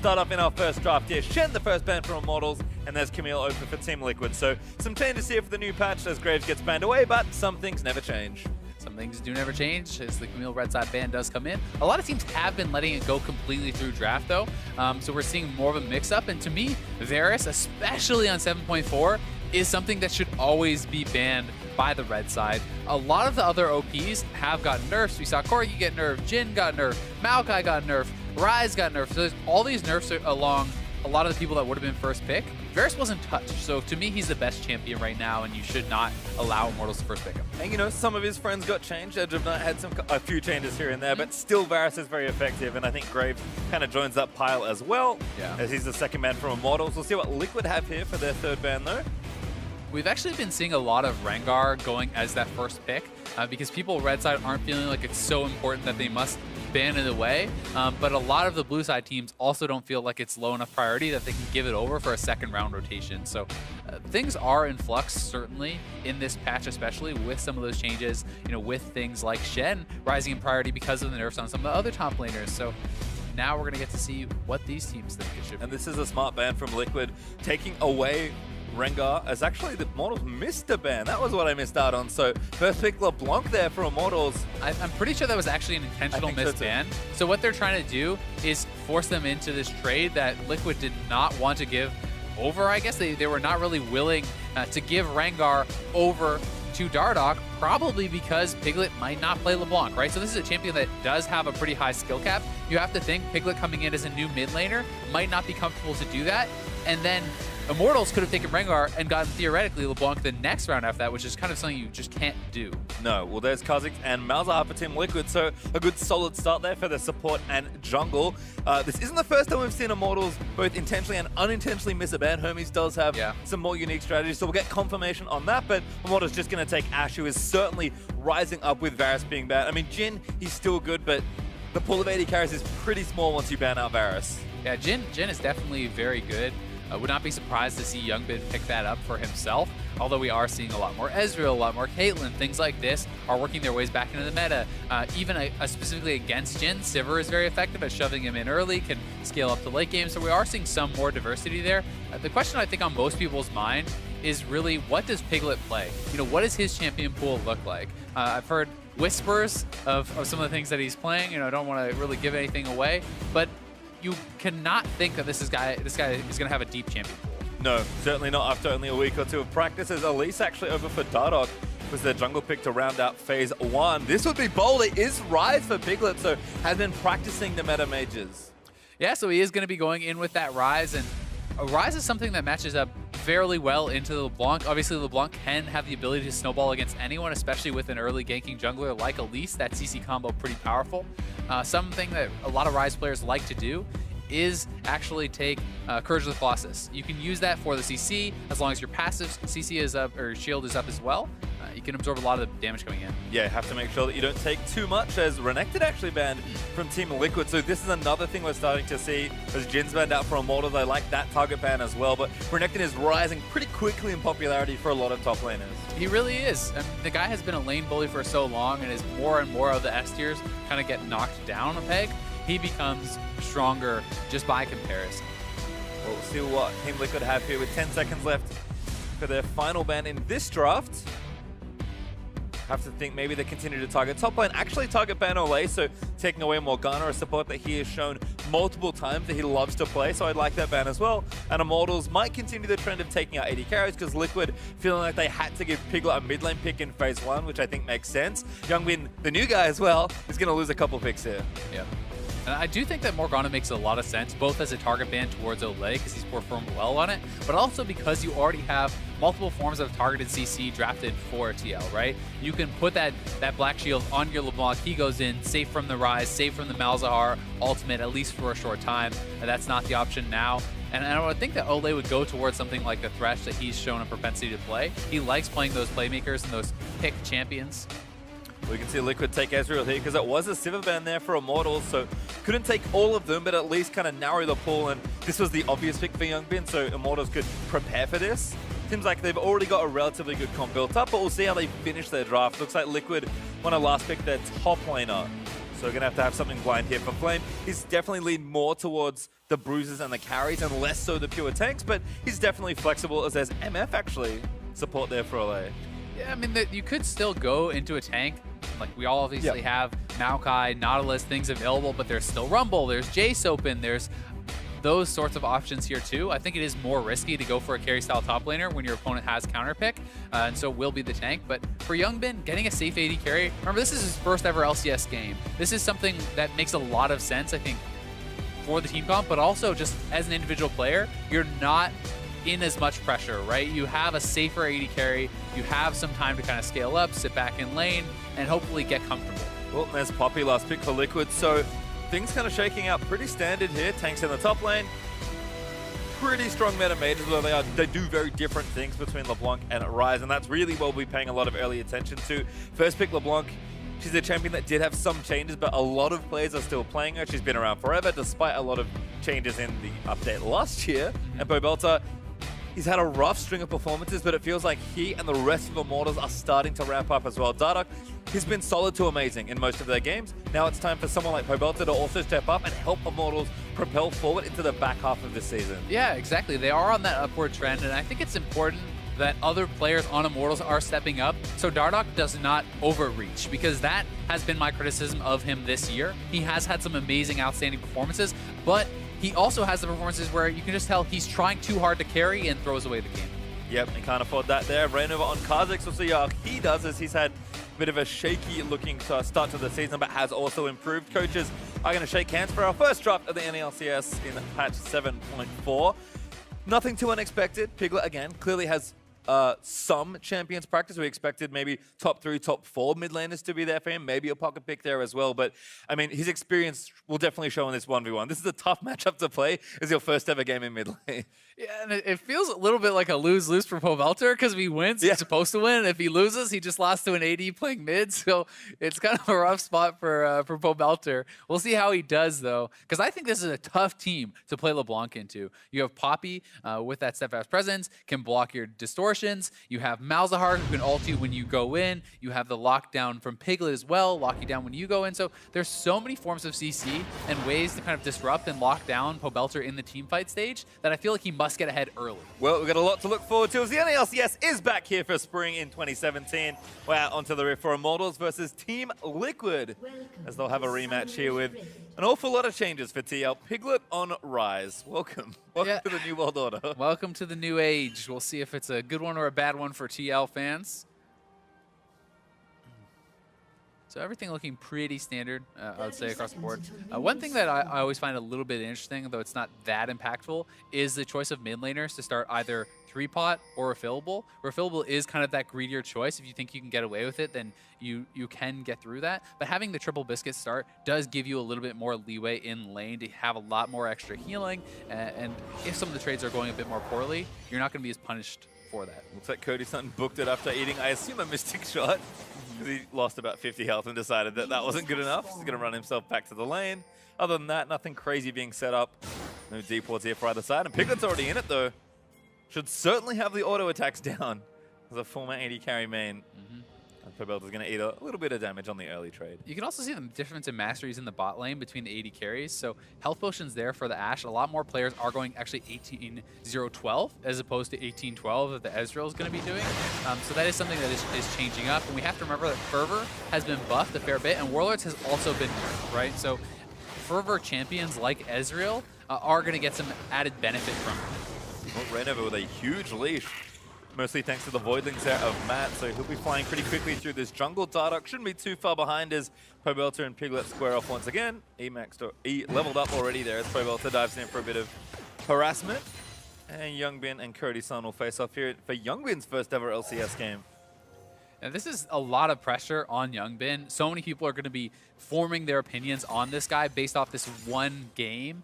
start off in our first draft here. Shen, the first ban from Immortals, and there's Camille open for Team Liquid. So some changes here for the new patch as Graves gets banned away, but some things never change. Some things do never change as the Camille red side ban does come in. A lot of teams have been letting it go completely through draft though, so we're seeing more of a mix-up. And to me, Varus, especially on 7.4, is something that should always be banned by the red side. A lot of the other OPs have gotten nerfs. We saw Corgi get nerfed, Jhin got nerfed, Maokai got nerfed, Ryze got nerfed. So there's all these nerfs along a lot of the people that would have been first pick. Varus wasn't touched, so to me, he's the best champion right now, and you should not allow Immortals to first pick him. And you know, some of his friends got changed. Edge of Night had a few changes here and there, but still Varus is very effective, and I think Graves kind of joins that pile as well, as he's the second ban from Immortals. We'll see what Liquid have here for their third ban, though. We've actually been seeing a lot of Rengar going as that first pick because people red side aren't feeling like it's so important that they must ban it away, but a lot of the blue side teams also don't feel like it's low enough priority that they can give it over for a second round rotation. So things are in flux, certainly, in this patch, especially with some of those changes, you know, with things like Shen rising in priority because of the nerfs on some of the other top laners. So now we're going to get to see what these teams think it should be. And this is a smart ban from Liquid, taking away Rengar, as actually the Immortals missed a ban. That was what I missed out on. So first pick LeBlanc there for Immortals. I'm pretty sure that was actually an intentional misban. So what they're trying to do is force them into this trade that Liquid did not want to give over, I guess. They were not really willing to give Rengar over to Dardoch, probably because Piglet might not play LeBlanc, right? So this is a champion that does have a pretty high skill cap. You have to think Piglet coming in as a new mid laner might not be comfortable to do that. And then Immortals could have taken Rengar and gotten, theoretically, LeBlanc the next round after that, which is kind of something you just can't do. No, well, there's Kha'Zix and Malzahar for Team Liquid, so a good solid start there for the support and jungle. This isn't the first time we've seen Immortals both intentionally and unintentionally miss a ban. Hermes does have some more unique strategies, so we'll get confirmation on that, but Immortals just going to take Ashe, who is certainly rising up with Varus being banned. I mean, Jhin, he's still good, but the pool of AD carries is pretty small once you ban out Varus. Yeah, Jhin is definitely very good. I would not be surprised to see Youngbin pick that up for himself, although we are seeing a lot more Ezreal, a lot more Caitlyn. Things like this are working their ways back into the meta. Even specifically against Jhin, Sivir is very effective at shoving him in early, can scale up to late game, so we are seeing some more diversity there. The question I think on most people's mind is really, what does Piglet play? You know, what does his champion pool look like? I've heard whispers of some of the things that he's playing. You know, I don't want to really give anything away, but you cannot think that this guy is going to have a deep champion pool. No, certainly not after only a week or two of practice. As Elise actually over for Dardoch was their jungle pick to round out phase 1. This would be bold. It is Ryze for Piglet, so has been practicing the meta mages. Yeah, so he is going to be going in with that Ryze, and Ryze is something that matches up fairly well into the LeBlanc. Obviously, LeBlanc can have the ability to snowball against anyone, especially with an early ganking jungler like Elise. That CC combo pretty powerful. Something that a lot of Ryze players like to do is actually take Courage of the Colossus. You can use that for the CC as long as your passive CC is up or shield is up as well. You can absorb a lot of the damage coming in. Yeah, you have to make sure that you don't take too much, as Renekton actually banned from Team Liquid. So this is another thing we're starting to see as Jin's banned out for Immortals. I like that target ban as well, but Renekton is rising pretty quickly in popularity for a lot of top laners. He really is. And the guy has been a lane bully for so long, and as more and more of the S tiers kind of get knocked down a peg, he becomes stronger just by comparison. Well, we'll see what Team Liquid have here with 10 seconds left for their final ban in this draft. Have to think maybe they continue to target top lane, actually target ban Olay, so taking away Morgana, a support that he has shown multiple times that he loves to play, so I'd like that ban as well. And Immortals might continue the trend of taking out AD carries, because Liquid feeling like they had to give Piglet a mid lane pick in phase 1, which I think makes sense. Youngbin, the new guy as well, is going to lose a couple picks here. Yeah. And I do think that Morgana makes a lot of sense, both as a target ban towards Olay, because he's performed well on it, but also because you already have multiple forms of targeted CC drafted for TL, right? You can put that Black Shield on your LeBlanc, he goes in, safe from the Ryze, safe from the Malzahar ultimate, at least for a short time. And that's not the option now. And I would think that Olay would go towards something like the Thresh that he's shown a propensity to play. He likes playing those playmakers and those pick champions. We can see Liquid take Ezreal here because it was a Sivir ban there for Immortals, so couldn't take all of them, but at least kind of narrow the pool, and this was the obvious pick for Youngbin, so Immortals could prepare for this. Seems like they've already got a relatively good comp built up, but we'll see how they finish their draft. Looks like Liquid want to last pick their top laner. So we're going to have something blind here for Flame. He's definitely leaned more towards the bruises and the carries and less so the pure tanks, but he's definitely flexible as there's MF actually support there for LA. Yeah, I mean, you could still go into a tank. Like, we all obviously have Maokai, Nautilus, things available, but there's still Rumble, there's Jace open, there's those sorts of options here too. I think it is more risky to go for a carry style top laner when your opponent has counter pick, and so will be the tank. But for Youngbin, getting a safe AD carry, remember this is his first ever LCS game. This is something that makes a lot of sense, I think, for the team comp, but also just as an individual player, you're not in as much pressure, right? You have a safer AD carry, you have some time to kind of scale up, sit back in lane, and hopefully get comfortable. Well, there's Poppy, last pick for Liquid, so things kind of shaking out pretty standard here. Tanks in the top lane. Pretty strong meta mages where they do very different things between LeBlanc and Ryze, and that's really what we'll be paying a lot of early attention to. First pick LeBlanc. She's a champion that did have some changes, but a lot of players are still playing her. She's been around forever, despite a lot of changes in the update last year. And Pobelter, he's had a rough string of performances, but it feels like he and the rest of Immortals are starting to ramp up as well. Dardoch, he's been solid to amazing in most of their games. Now it's time for someone like Pobelter to also step up and help Immortals propel forward into the back half of this season. Yeah, exactly. They are on that upward trend, and I think it's important that other players on Immortals are stepping up so Dardoch does not overreach, because that has been my criticism of him this year. He has had some amazing, outstanding performances, but he also has the performances where you can just tell he's trying too hard to carry and throws away the game. Yep, he can't afford that there. Ran over on Kha'Zix. We'll see how he does, as he's had a bit of a shaky looking start to the season, but has also improved. Coaches are going to shake hands for our first draft of the NLCS in patch 7.4. Nothing too unexpected. Piglet, again, clearly has some champions practice. We expected maybe top 3, top 4 mid laners to be there for him. Maybe a pocket pick there as well. But, I mean, his experience will definitely show in this 1v1. This is a tough matchup to play. It's your first ever game in mid lane. Yeah, and it feels a little bit like a lose-lose for Pobelter, because if he wins, he's supposed to win. And if he loses, he just lost to an AD playing mid. So it's kind of a rough spot for Pobelter. We'll see how he does, though, because I think this is a tough team to play LeBlanc into. You have Poppy with that steadfast presence, can block your distortions. You have Malzahar, who can ult you when you go in. You have the lockdown from Piglet as well, lock you down when you go in. So there's so many forms of CC and ways to kind of disrupt and lock down Pobelter in the teamfight stage that I feel like he must get ahead early. Well, we've got a lot to look forward to as the NLCS is back here for spring in 2017. We're out onto the rift for Immortals versus Team Liquid, as they'll have a rematch here with an awful lot of changes for TL. Piglet on Ryze. Welcome. Welcome to the New World Order. Welcome to the new age. We'll see if it's a good one or a bad one for TL fans. So everything looking pretty standard, I would say, across the board. One thing that I always find a little bit interesting, though it's not that impactful, is the choice of mid laners to start either 3-pot or refillable. Refillable is kind of that greedier choice. If you think you can get away with it, then you can get through that. But having the triple biscuit start does give you a little bit more leeway in lane to have a lot more extra healing. And if some of the trades are going a bit more poorly, you're not going to be as punished for that. Looks like Cody Sutton booked it after eating, I assume, a Mystic Shot. He lost about 50 health and decided that that wasn't good enough. He's going to run himself back to the lane. Other than that, nothing crazy being set up. No deep wards here for either side. And Piglet's already in it, though. Should certainly have the auto attacks down as a former AD carry main. Pobelter's going to eat a little bit of damage on the early trade. You can also see the difference in masteries in the bot lane between the AD carries. So health potions there for the Ashe. A lot more players are going actually 18-0-12 as opposed to 18-12 that the Ezreal is going to be doing. So that is something that is changing up. And we have to remember that Fervor has been buffed a fair bit, and Warlords has also been nerfed, right? So Fervor champions like Ezreal are going to get some added benefit from it. Well, Rainover with a huge leash. Mostly thanks to the Voidlings there of Matt, so he'll be flying pretty quickly through this jungle. Dardoch shouldn't be too far behind as Pobelter and Piglet square off once again. E leveled up already there as Pobelter dives in for a bit of harassment. And Youngbin and Cody Sun will face off here for Youngbin's first ever LCS game. And this is a lot of pressure on Youngbin. So many people are going to be forming their opinions on this guy based off this one game.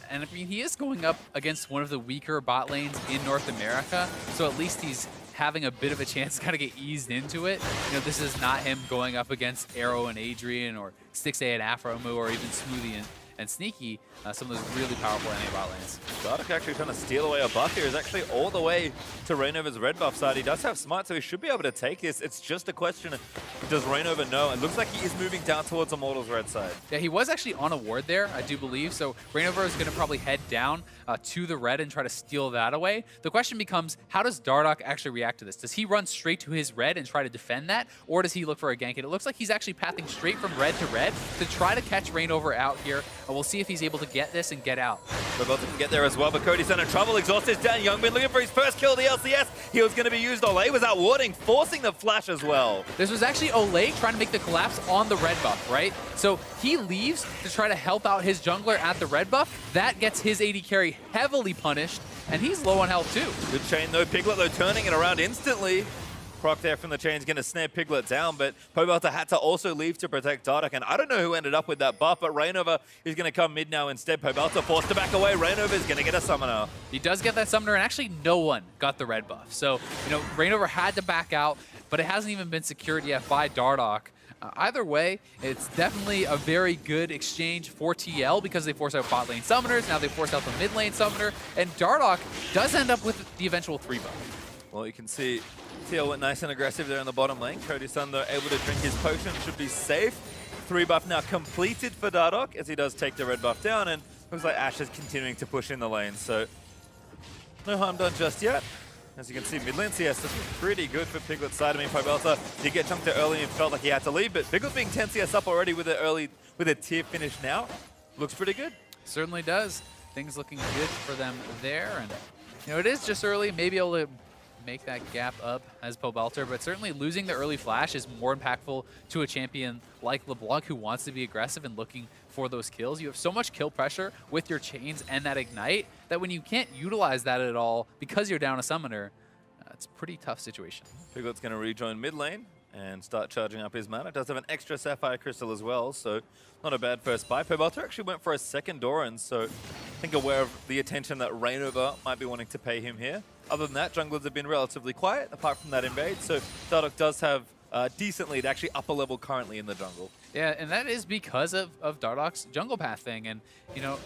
And I mean, he is going up against one of the weaker bot lanes in North America. So at least he's having a bit of a chance to kind of get eased into it. You know, this is not him going up against Arrow and Adrian or Stixay and Afromu or even Smoothie and Sneaky some of those really powerful enemy bot lanes. Dardoch actually trying to steal away a buff here is actually all the way to Rainover's red buff side. He does have Smite, so he should be able to take this. It's just a question of, does Rainover know? It looks like he is moving down towards Immortals' red side. Yeah, he was actually on a ward there, I do believe, so Rainover is going to probably head down to the red and try to steal that away. The question becomes, how does Dardoch actually react to this? Does he run straight to his red and try to defend that, or does he look for a gank? And it looks like he's actually pathing straight from red to try to catch Rainover out here. And we'll see if he's able to get this and get out. Roberto can get there as well, but Cody's in trouble. Exhaust is down. Youngbin looking for his first kill of the LCS. He was going to be used. Olay was out warding, forcing the flash as well. This was actually Olay trying to make the collapse on the red buff, right? So he leaves to try to help out his jungler at the red buff. That gets his AD carry heavily punished, and he's low on health too. Good chain though. Piglet though turning it around instantly. Proc there from the chain's going to snare Piglet down, but Pobelter had to also leave to protect Dardoch, and I don't know who ended up with that buff, but Rainover is going to come mid now instead. Pobelter forced to back away. Rainover is going to get a summoner. He does get that summoner, and actually no one got the red buff. So, you know, Rainover had to back out, but it hasn't even been secured yet by Dardoch. Either way, it's definitely a very good exchange for TL because they force out bot lane summoners, now they force out the mid lane summoner, and Dardoch does end up with the eventual 3 buff. Well, you can see TL went nice and aggressive there in the bottom lane. Cody Sun, though, able to drink his potion, should be safe. 3 buff now completed for Dardoch as he does take the red buff down, and looks like Ashe is continuing to push in the lane, so no harm done just yet. As you can see, mid lane CS looking pretty good for Piglet's side. I mean, Pobelter did get chunked early and felt like he had to leave, but Piglet being 10 CS up already with a tier finish now, looks pretty good. Certainly does. Things looking good for them there, and you know, it is just early, maybe able to make that gap up as Pobelter, but certainly losing the early flash is more impactful to a champion like LeBlanc who wants to be aggressive and looking for those kills. You have so much kill pressure with your chains and that ignite that when you can't utilize that at all because you're down a summoner, it's a pretty tough situation. Piglet's going to rejoin mid lane and start charging up his mana. Does have an extra Sapphire Crystal as well, so not a bad first buy. Pobelter actually went for a second Doran, so I think aware of the attention that Rainover might be wanting to pay him here. Other than that, junglers have been relatively quiet, apart from that invade, so Dardoch does have decent lead, actually upper level currently in the jungle. Yeah, and that is because of Dardoch's jungle path thing, and you know,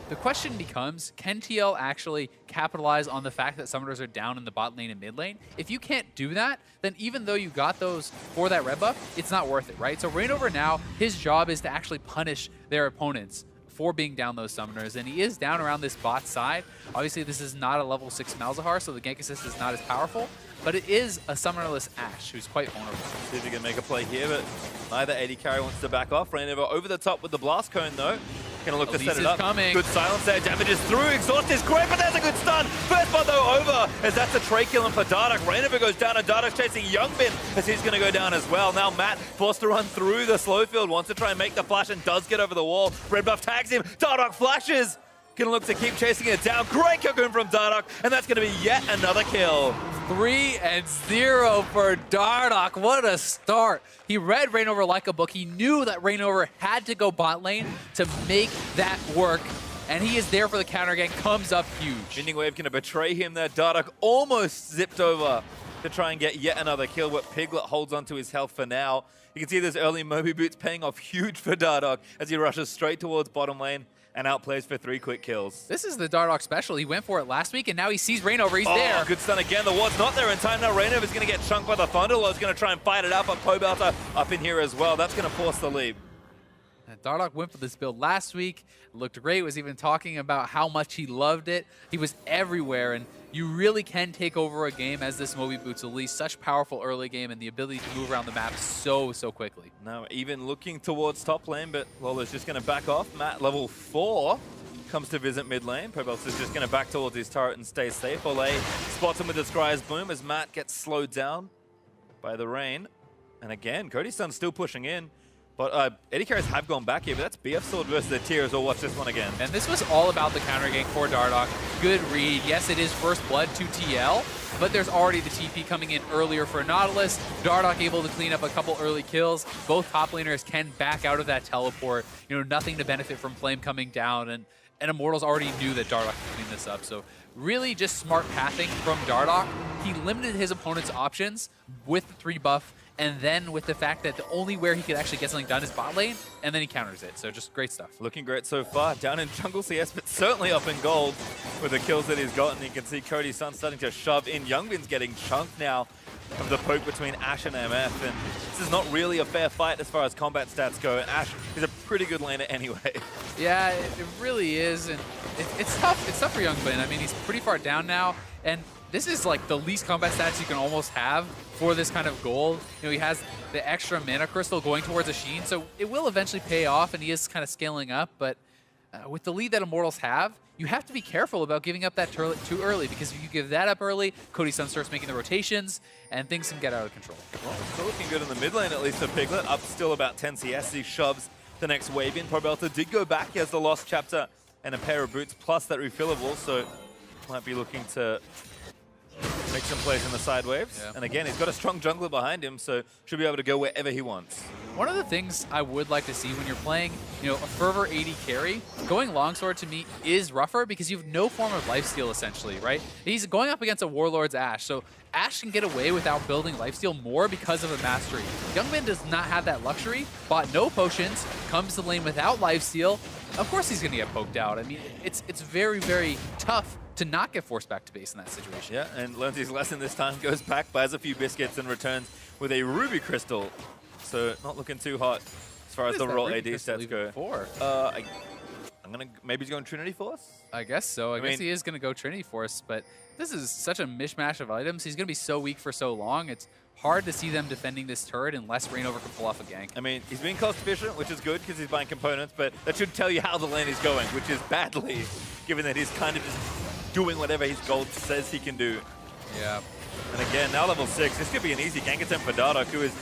the question becomes, can TL actually capitalize on the fact that summoners are down in the bot lane and mid lane? If you can't do that, then even though you got those for that red buff, it's not worth it, right? So Rainover now, his job is to actually punish their opponents for being down those summoners, and he is down around this bot side. Obviously, this is not a level 6 Malzahar, so the gank assist is not as powerful, but it is a summonerless Ashe who's quite vulnerable. See if he can make a play here, but neither AD carry wants to back off. Rainover over the top with the blast cone, though. Gonna look Elise to set it up. Coming. Good silence there. Damages through. Exhaust is great, but there's a good stun. First one, though, over, as that's a tray killing for Dardoch. Rainover goes down, and Dardoch's chasing Youngbin as he's gonna go down as well. Now Matt forced to run through the slow field, wants to try and make the flash, and does get over the wall. Red buff tags him. Dardoch flashes. Gonna look to keep chasing it down. Great cocoon from Dardoch, and that's gonna be yet another kill. 3-0 for Dardoch. What a start. He read Rainover like a book. He knew that Rainover had to go bot lane to make that work. And he is there for the counter gank. Comes up huge. Bending Wave gonna betray him there. Dardoch almost zipped over to try and get yet another kill, but Piglet holds onto his health for now. You can see those early Moby boots paying off huge for Dardoch as he rushes straight towards bottom lane and outplays for 3 quick kills. This is the Dardoch special. He went for it last week, and now he sees Rainover. He's there. Good stun again. The ward's not there in time. Now Rainover's going to get chunked by the Thunderlord's going to try and fight it out, but Pobelter up in here as well. That's going to force the lead. Dardoch went for this build last week. It looked great. Was even talking about how much he loved it. He was everywhere, and you really can take over a game as this Moby Boots Elise. Such powerful early game and the ability to move around the map so quickly. Now even looking towards top lane, but Lola's just going to back off. Matt, level 4, comes to visit mid lane. Pobelter's just going to back towards his turret and stay safe. Olay spots him with the Scryer's Boom as Matt gets slowed down by the rain. And again, Cody's Sun's still pushing in. But AD carries have gone back here, but that's BF Sword versus the tiers. We'll watch this one again. And this was all about the counter gank for Dardoch. Good read. Yes, it is first blood to TL, but there's already the TP coming in earlier for Nautilus. Dardoch able to clean up a couple early kills. Both top laners can back out of that teleport. You know, nothing to benefit from Flame coming down, and Immortals already knew that Dardoch could clean this up. So really just smart pathing from Dardoch. He limited his opponent's options with the 3 buff and then with the fact that the only where he could actually get something done is bot lane, and then he counters it. So just great stuff. Looking great so far. Down in jungle CS, but certainly up in gold with the kills that he's gotten. You can see Cody's son starting to shove in. Youngbin's getting chunked now of the poke between Ashe and MF, and this is not really a fair fight as far as combat stats go. And Ashe is a pretty good laner anyway. Yeah, it really is, and it's tough. It's tough for Youngbin. I mean, he's pretty far down now, and this is like the least combat stats you can almost have for this kind of gold. You know, he has the extra mana crystal going towards a Sheen, so it will eventually pay off, and he is kind of scaling up. But with the lead that Immortals have, you have to be careful about giving up that turret too early, because if you give that up early, Cody's son starts making the rotations, and things can get out of control. Well, it's still looking good in the mid lane, at least for Piglet. Up still about 10 CS. He shoves the next wave in. Pobelta did go back. He has the Lost Chapter and a pair of boots, plus that refillable, so might be looking to make some plays in the side waves. Yeah. And again, he's got a strong jungler behind him, so should be able to go wherever he wants. One of the things I would like to see when you're playing, you know, a Fervor 80 carry, going longsword to me is rougher because you have no form of lifesteal essentially, right? He's going up against a Warlord's Ashe, so Ashe can get away without building lifesteal more because of a mastery. Youngbin does not have that luxury, bought no potions, comes to lane without lifesteal. Of course he's gonna get poked out. I mean, it's very, very tough to not get forced back to base in that situation. Yeah, and learns his lesson this time, goes back, buys a few biscuits, and returns with a Ruby Crystal. So not looking too hot as far as the raw AD stats go. I'm gonna, maybe he's going Trinity Force? I guess so. I guess he is gonna go Trinity Force, but this is such a mishmash of items. He's gonna be so weak for so long. It's hard to see them defending this turret unless Reignover can pull off a gank. I mean, he's being cost efficient, which is good because he's buying components, but that should tell you how the lane is going, which is badly, given that he's kind of just doing whatever his gold says he can do. Yeah. And again, now level 6, this could be an easy gank attempt for Dardoch, who is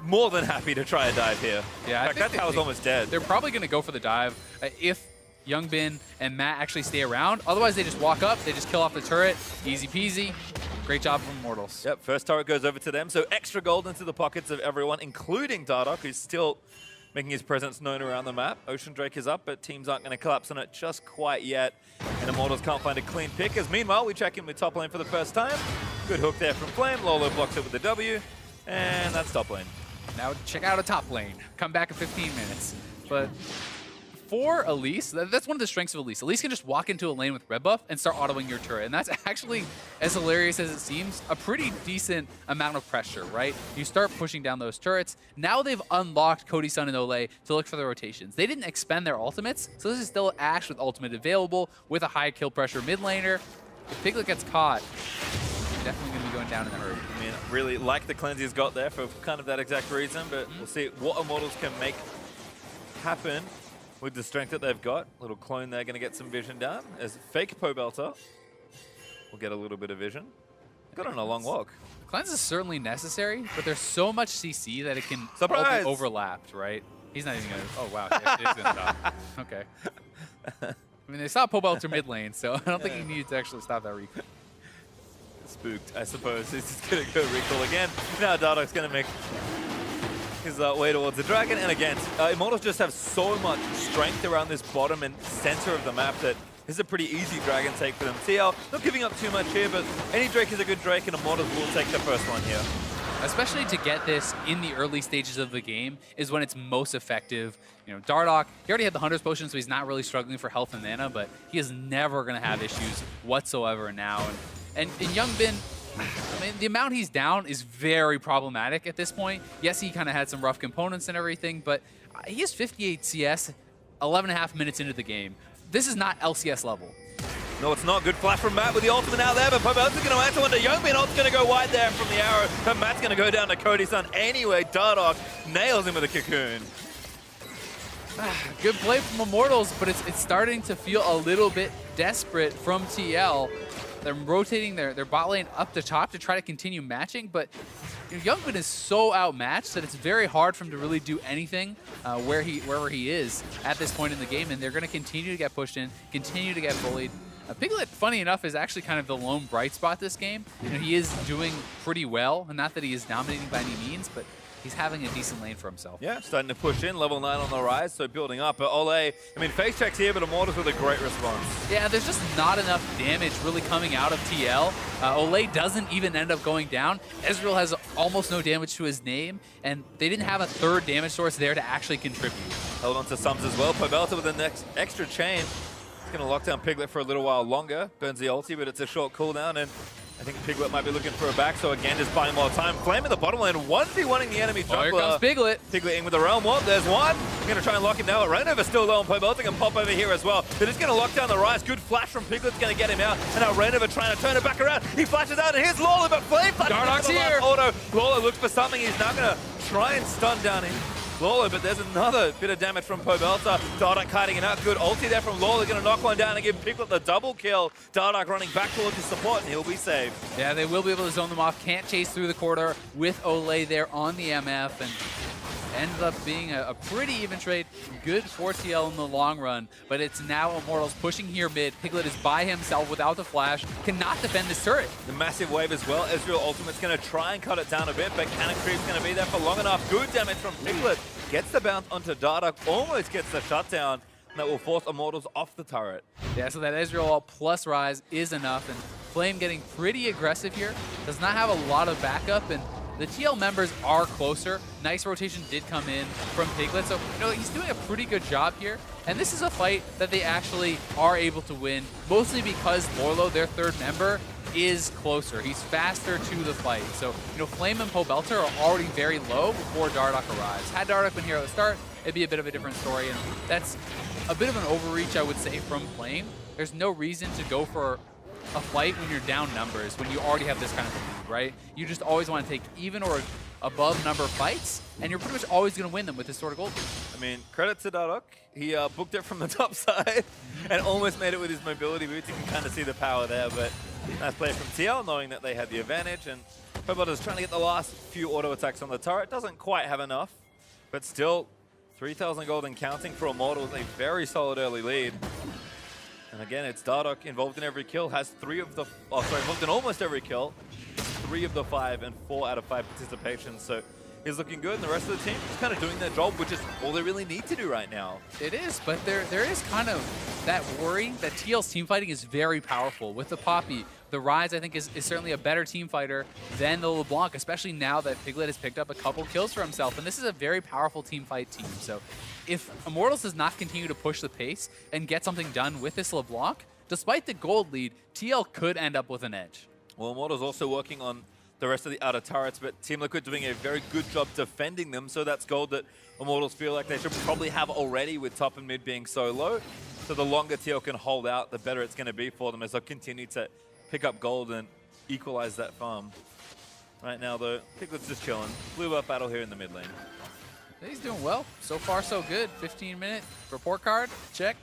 more than happy to try a dive here. Yeah, in fact, that tower's almost dead. They're probably going to go for the dive if Youngbin and Matt actually stay around. Otherwise, they just walk up, they just kill off the turret. Easy peasy. Great job from Immortals. Yep, first turret goes over to them, so extra gold into the pockets of everyone, including Dardoch, who's still making his presence known around the map. Ocean Drake is up, but teams aren't going to collapse on it just quite yet. And Immortals can't find a clean pick. As meanwhile, we check in with top lane for the first time. Good hook there from Flame. Lolo blocks it with the W. And that's top lane. Now check out a top lane. Come back in 15 minutes. But for Elise, that's one of the strengths of Elise. Elise can just walk into a lane with red buff and start autoing your turret. And that's actually, as hilarious as it seems, a pretty decent amount of pressure, right? You start pushing down those turrets. Now they've unlocked Cody, Sun, and Olay to look for the rotations. They didn't expend their ultimates, so this is still Ashe with ultimate available with a high kill pressure mid laner. If Piglet gets caught, definitely going to be going down in a hurry. I mean, really like the cleanse he's got there for kind of that exact reason, but we'll see what Immortals can make happen with the strength that they've got. Little clone there, going to get some vision down. As fake Pobelta will get a little bit of vision. Got on a long walk. Cleanse is certainly necessary, but there's so much CC that it can all be overlapped, right? He's not even going to... Oh, wow. He is going to stop. Okay. I mean, they saw Pobelta mid lane, so I don't think he needed to actually stop that recall. Spooked, I suppose. He's just going to go recall again. Now Dardoch's going to make his way towards the dragon. And again, Immortals just have so much strength around this bottom and center of the map that this is a pretty easy dragon take for them. TL not giving up too much here, but any Drake is a good Drake, and Immortals will take the first one here. Especially to get this in the early stages of the game is when it's most effective. You know, Dardoch, he already had the Hunter's Potion, so he's not really struggling for health and mana, but he is never going to have issues whatsoever now. And Youngbin, I mean, the amount he's down is very problematic at this point. Yes, he kind of had some rough components and everything, but he has 58 CS, 11.5 minutes into the game. This is not LCS level. No, it's not. Good flash from Matt with the ultimate out there, but Pobelta's going to answer one to Youngbin. Ult's going to go wide there from the arrow, but Matt's going to go down to Cody's son anyway. Dardoch nails him with a cocoon. Good play from Immortals, but it's starting to feel a little bit desperate from TL. They're rotating their bot lane up the top to try to continue matching, but you know, Youngbin is so outmatched that it's very hard for him to really do anything wherever he is at this point in the game, and they're going to continue to get pushed in, continue to get bullied. Piglet, funny enough, is actually kind of the lone bright spot this game. You know, he is doing pretty well, and not that he is dominating by any means, but he's having a decent lane for himself. Yeah, starting to push in, level 9 on the rise, so building up. But Ole, I mean, face checks here, but Immortals with a great response. Yeah, there's just not enough damage really coming out of TL. Ole doesn't even end up going down. Ezreal has almost no damage to his name, and they didn't have a third damage source there to actually contribute. Held on to Sums as well. Pobelta with the next extra chain. It's going to lock down Piglet for a little while longer. Burns the ulti, but it's a short cooldown, and I think Piglet might be looking for a back, so again, just buying more time. Flame in the bottom lane, 1v1ing the enemy jungler. Oh, here comes Piglet. Piglet in with the Realm Warp, there's one. Going to try and lock him now. Rainover's still low, and Pobelta can pop over here as well. They're just going to lock down the rise. Good flash from Piglet's going to get him out. And now Rainover trying to turn it back around. He flashes out, and here's Lawler, but Flame flashes out for the last auto. Lawler looks for something. He's now going to try and stun down him. Lawler, but there's another bit of damage from Pobelta. Dardoch kiting it out. Good ulti there from Lawler. Going to knock one down and give Piglet the double kill. Dardoch running back towards his support, and he'll be saved. Yeah, they will be able to zone them off. Can't chase through the corridor with Ole there on the MF, and ended up being a pretty even trade. Good for TL in the long run, but it's now Immortals pushing here mid. Piglet is by himself without the flash. Cannot defend this turret. The massive wave as well. Ezreal Ultimate's going to try and cut it down a bit, but Cannon Creep's going to be there for long enough. Good damage from Piglet. Gets the bounce onto Dardoch, almost gets the shutdown. That will force Immortals off the turret. Yeah, so that Ezreal ult plus Rise is enough, and Flame getting pretty aggressive here. Does not have a lot of backup, and the TL members are closer. Nice rotation did come in from Piglet, so he's doing a pretty good job here. And this is a fight that they actually are able to win, mostly because Lorlo, their third member, is closer. He's faster to the fight. So, Flame and Pobelta are already very low before Dardoch arrives. Had Dardoch been here at the start, it'd be a bit of a different story, and that's a bit of an overreach, I would say, from Flame. There's no reason to go for a fight when you're down numbers, when you already have this kind of a lead, right? You just always want to take even or above number fights, and you're pretty much always going to win them with this sort of gold. I mean, credit to Dardoch. He booked it from the top side and almost made it with his mobility boots. You can kind of see the power there, but nice play from TL, knowing that they had the advantage, and Pobelta's trying to get the last few auto attacks on the turret. Doesn't quite have enough, but still 3,000 gold and counting for Immortals, a very solid early lead. And again, it's Dardoch involved in every kill, has involved in almost every kill, 3 of the 5 and 4 out of 5 participations. So he's looking good, and the rest of the team is kind of doing their job, which is all they really need to do right now. It is, but there is kind of that worry that TL's team fighting is very powerful. With the Poppy, the Rise, I think, is certainly a better team fighter than the LeBlanc, especially now that Piglet has picked up a couple kills for himself. And this is a very powerful team fight team. So if Immortals does not continue to push the pace and get something done with this LeBlanc, despite the gold lead, TL could end up with an edge. Well, Immortals also working on the rest of the outer turrets, but Team Liquid doing a very good job defending them, so that's gold that Immortals feel like they should probably have already, with top and mid being so low. So the longer TL can hold out, the better it's going to be for them as they'll continue to pick up gold and equalize that farm. Right now, though, Piglet's just chilling. Blue buff battle here in the mid lane. He's doing well. So far, so good. 15-minute report card. Check.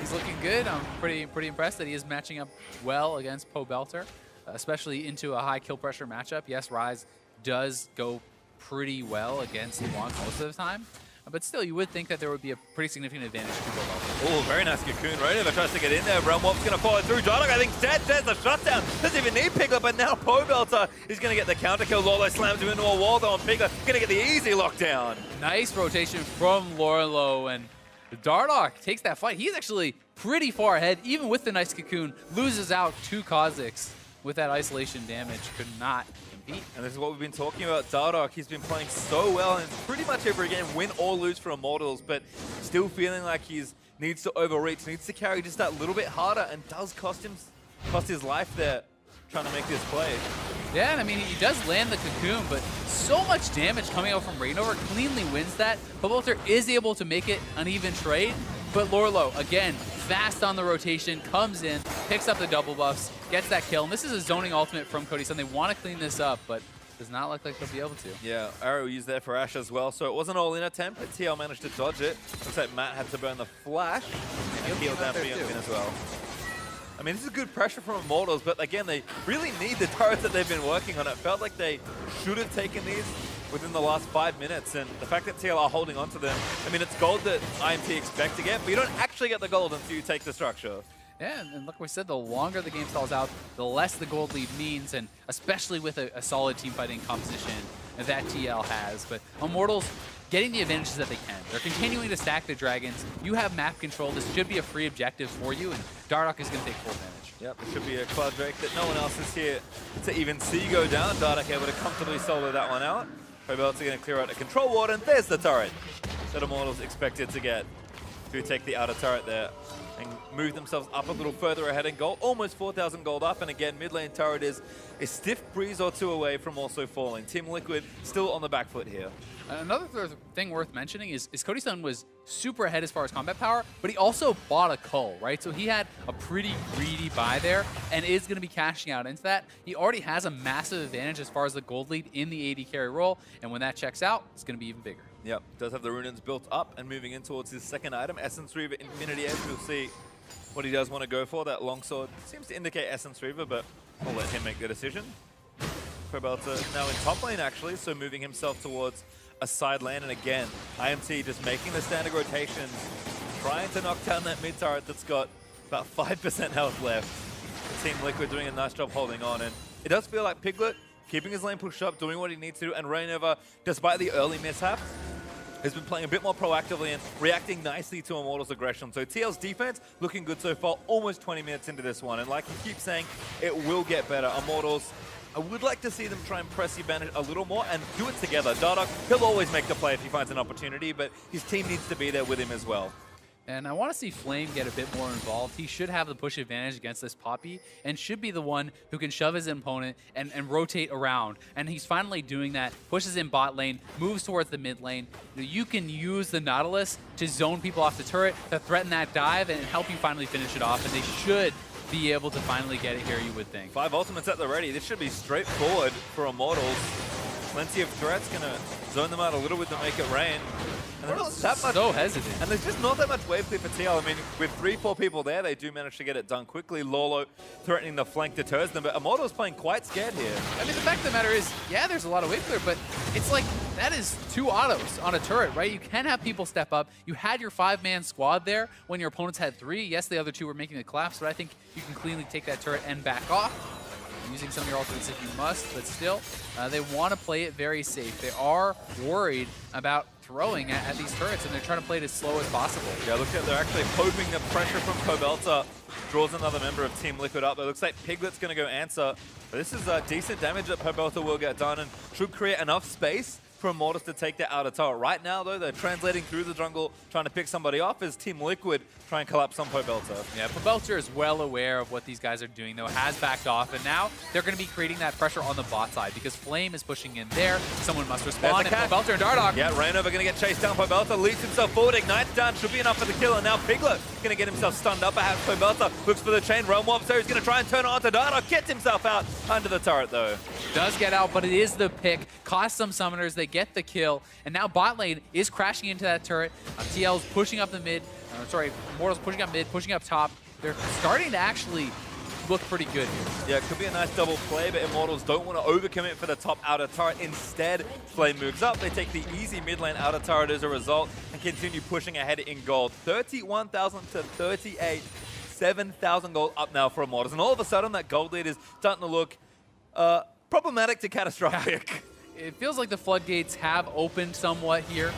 He's looking good. I'm pretty impressed that he is matching up well against Pobelta, especially into a high kill pressure matchup. Yes, Rise does go pretty well against LeBlanc most of the time, but still, you would think that there would be a pretty significant advantage to Pobelta. Oh, very nice cocoon. Rainover tries to get in there. Realm Warp's going to follow through. Dardoch, I think, dead. There's the shutdown. Doesn't even need Piglet, but now Pobelta is going to get the counter kill. Lorlo slams him into a wall, though, and Piglet going to get the easy lockdown. Nice rotation from Lorlo, and Dardoch takes that fight. He's actually pretty far ahead, even with the nice cocoon. Loses out to Kha'Zix with that isolation damage. Could not compete. And this is what we've been talking about. Dardoch, he's been playing so well in pretty much every game, win or lose for Immortals, but still feeling like he needs to overreach, needs to carry just that little bit harder, and does cost his life there trying to make this play. Yeah, and I mean, he does land the cocoon, but so much damage coming out from Rainover, cleanly wins that. Pobelta is able to make it an even trade, but Lorlo, again, fast on the rotation, comes in, picks up the double buffs, gets that kill, and this is a zoning ultimate from Cody, so they want to clean this up, but does not look like they'll be able to. Yeah, arrow used there for Ashe as well, so it was an all-in attempt, but TL managed to dodge it. Looks like Matt had to burn the flash, and healed down Beyonce as well. I mean, this is good pressure from Immortals, but again, they really need the turrets that they've been working on. It felt like they should have taken these within the last 5 minutes, and the fact that TL are holding on to them, I mean, it's gold that IMT expect to get, but you don't actually get the gold until you take the structure. Yeah, and like we said, the longer the game stalls out, the less the gold lead means, and especially with a solid team fighting composition, that TL has. But Immortals getting the advantages that they can. They're continuing to stack the dragons. You have map control. This should be a free objective for you, and Dardoch is going to take full advantage. Yep, it should be a Cloud Drake that no one else is here to even see go down. Dardoch able to comfortably solo that one out. Pobelta going to clear out a control ward, and there's the turret that Immortals expected to get. To take the outer turret there and move themselves up a little further ahead in gold. Almost 4,000 gold up, and again, mid lane turret is a stiff breeze or two away from also falling. Team Liquid still on the back foot here. Another thing worth mentioning is Cody Stone was super ahead as far as combat power, but he also bought a cull, right? So he had a pretty greedy buy there and is going to be cashing out into that. He already has a massive advantage as far as the gold lead in the AD carry role, and when that checks out, it's going to be even bigger. Yep, does have the Runins built up and moving in towards his second item, Essence Reaver Infinity Edge. We'll see what he does want to go for. That longsword seems to indicate Essence Reaver, but I'll let him make the decision. Pobelta now in top lane actually, so moving himself towards a side lane, and again, IMT just making the standard rotations, trying to knock down that mid turret that's got about 5% health left. Team Liquid doing a nice job holding on, and it does feel like Piglet keeping his lane pushed up, doing what he needs to do, and Rainova, despite the early mishaps, has been playing a bit more proactively and reacting nicely to Immortals' aggression. So TL's defense looking good so far, almost 20 minutes into this one, and like you keep saying, it will get better. Immortals, I would like to see them try and press the advantage a little more and do it together. Dardoch, he'll always make the play if he finds an opportunity, but his team needs to be there with him as well. And I want to see Flame get a bit more involved. He should have the push advantage against this Poppy and should be the one who can shove his opponent and rotate around. And he's finally doing that. Pushes in bot lane, moves towards the mid lane. You can use the Nautilus to zone people off the turret, to threaten that dive and help you finally finish it off. And they should be able to finally get it here, you would think. 5 ultimates at the ready. This should be straightforward for Immortals. Plenty of threats, gonna zone them out a little bit to make it rain. And they're not that much, so hesitant. And there's just not that much wave clear for TL. I mean, with 3-4 people there, they do manage to get it done quickly. Lolo threatening the flank deters them, but Immortals playing quite scared here. I mean, the fact of the matter is, yeah, there's a lot of wave clear, but it's like, that is 2 autos on a turret, right? You can have people step up. You had your 5-man squad there when your opponents had 3. Yes, the other 2 were making the collapse, but I think you can cleanly take that turret and back off. Using some of your ultimates if you must, but still, they want to play it very safe. They are worried about throwing at these turrets, and they're trying to play it as slow as possible. Yeah, look at, they're actually hoping the pressure from Pobelta draws another member of Team Liquid up. It looks like Piglet's going to go answer. But this is decent damage that Pobelta will get done and should create enough space for Immortals to take the outer tower. Right now, though, they're translating through the jungle, trying to pick somebody off as Team Liquid try and collapse on Pobelta. Yeah, Pobelta is well aware of what these guys are doing, though, has backed off, and now they're going to be creating that pressure on the bot side because Flame is pushing in there. Someone must respond, and Pobelta and Dardoch. Yeah, Rainova going to get chased down. Pobelta leads himself forward, ignites down, should be enough for the kill, and now Piglet going to get himself stunned up. Perhaps Pobelta looks for the chain realm warp, so he's going to try and turn it onto Dardoch, gets himself out under the turret, though. Does get out, but it is the pick. Cost some summoners, they get the kill, and now bot lane is crashing into that turret. TL's pushing up the mid. Immortals pushing up mid, pushing up top. They're starting to actually look pretty good here. Yeah, it could be a nice double play, but Immortals don't want to overcommit for the top outer turret. Instead, Flame moves up. They take the easy mid lane outer turret as a result and continue pushing ahead in gold. 31,000 to 38. 7,000 gold up now for Immortals. And all of a sudden, that gold lead is starting to look problematic to catastrophic. It feels like the floodgates have opened somewhat here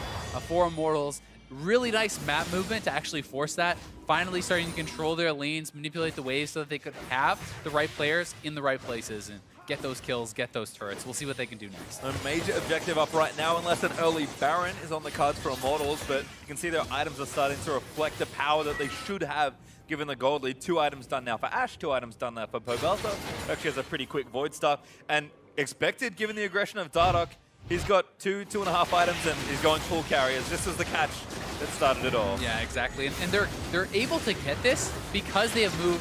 for Immortals. Really nice map movement to actually force that. Finally starting to control their lanes, manipulate the waves so that they could have the right players in the right places and get those kills, get those turrets. We'll see what they can do next. A major objective up right now, unless an early Baron is on the cards for Immortals, but you can see their items are starting to reflect the power that they should have given the gold lead. 2 items done now for Ashe, 2 items done now for Pobelta. Actually has a pretty quick Void Staff, and expected given the aggression of Dardoch. He's got 2.5 items, and he's going full carriers. This was the catch that started it all. Yeah, exactly. And they're able to get this because they have moved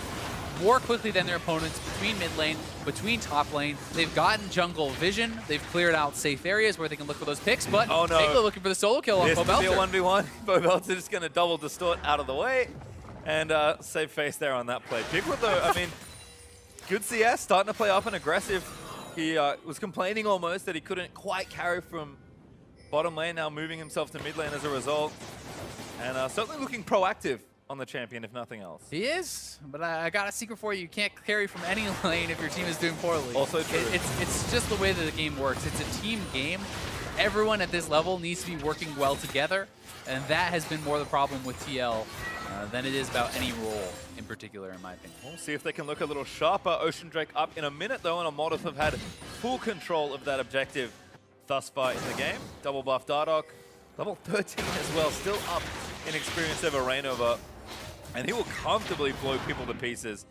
more quickly than their opponents between mid lane, between top lane. They've gotten jungle vision. They've cleared out safe areas where they can look for those picks, but oh no, Piglet looking for the solo kill on Pobelta. This could be a 1v1. Pobelta just going to double distort out of the way, and save face there on that play. Piglet, though, I mean, good CS, starting to play up and aggressive. He was complaining almost that he couldn't quite carry from bottom lane, now moving himself to mid lane as a result. And certainly looking proactive on the champion, if nothing else. He is, but I got a secret for you. You can't carry from any lane if your team is doing poorly. Also true. It's just the way that the game works. It's a team game. Everyone at this level needs to be working well together, and that has been more the problem with TL than it is about any role in particular, in my opinion. We'll see if they can look a little sharper. Ocean Drake up in a minute, though, and Immortals have had full control of that objective thus far in the game. Double buff Dardoch, level 13 as well, still up in experience over Rainover, and he will comfortably blow people to pieces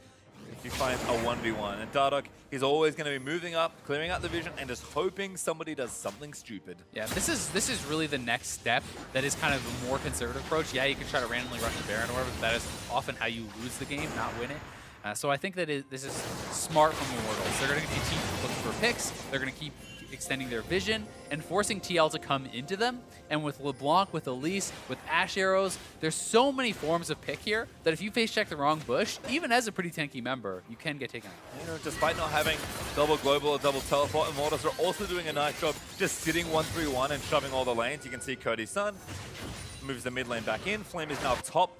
if he finds a 1v1. And Dardoch is always going to be moving up, clearing out the vision, and just hoping somebody does something stupid. Yeah, this is really the next step that is kind of a more conservative approach. Yeah, you can try to randomly rush the Baron or whatever, but that is often how you lose the game, not win it. So I think that this is smart from Immortals. They're going to keep looking for picks. They're going to keep extending their vision and forcing TL to come into them. And with LeBlanc, with Elise, with Ash Arrows, there's so many forms of pick here that if you face check the wrong bush, even as a pretty tanky member, you can get taken out. You know, despite not having double global or double teleport, Immortals are also doing a nice job just sitting 1-3-1 and shoving all the lanes. You can see Cody's son moves the mid lane back in. Flame is now top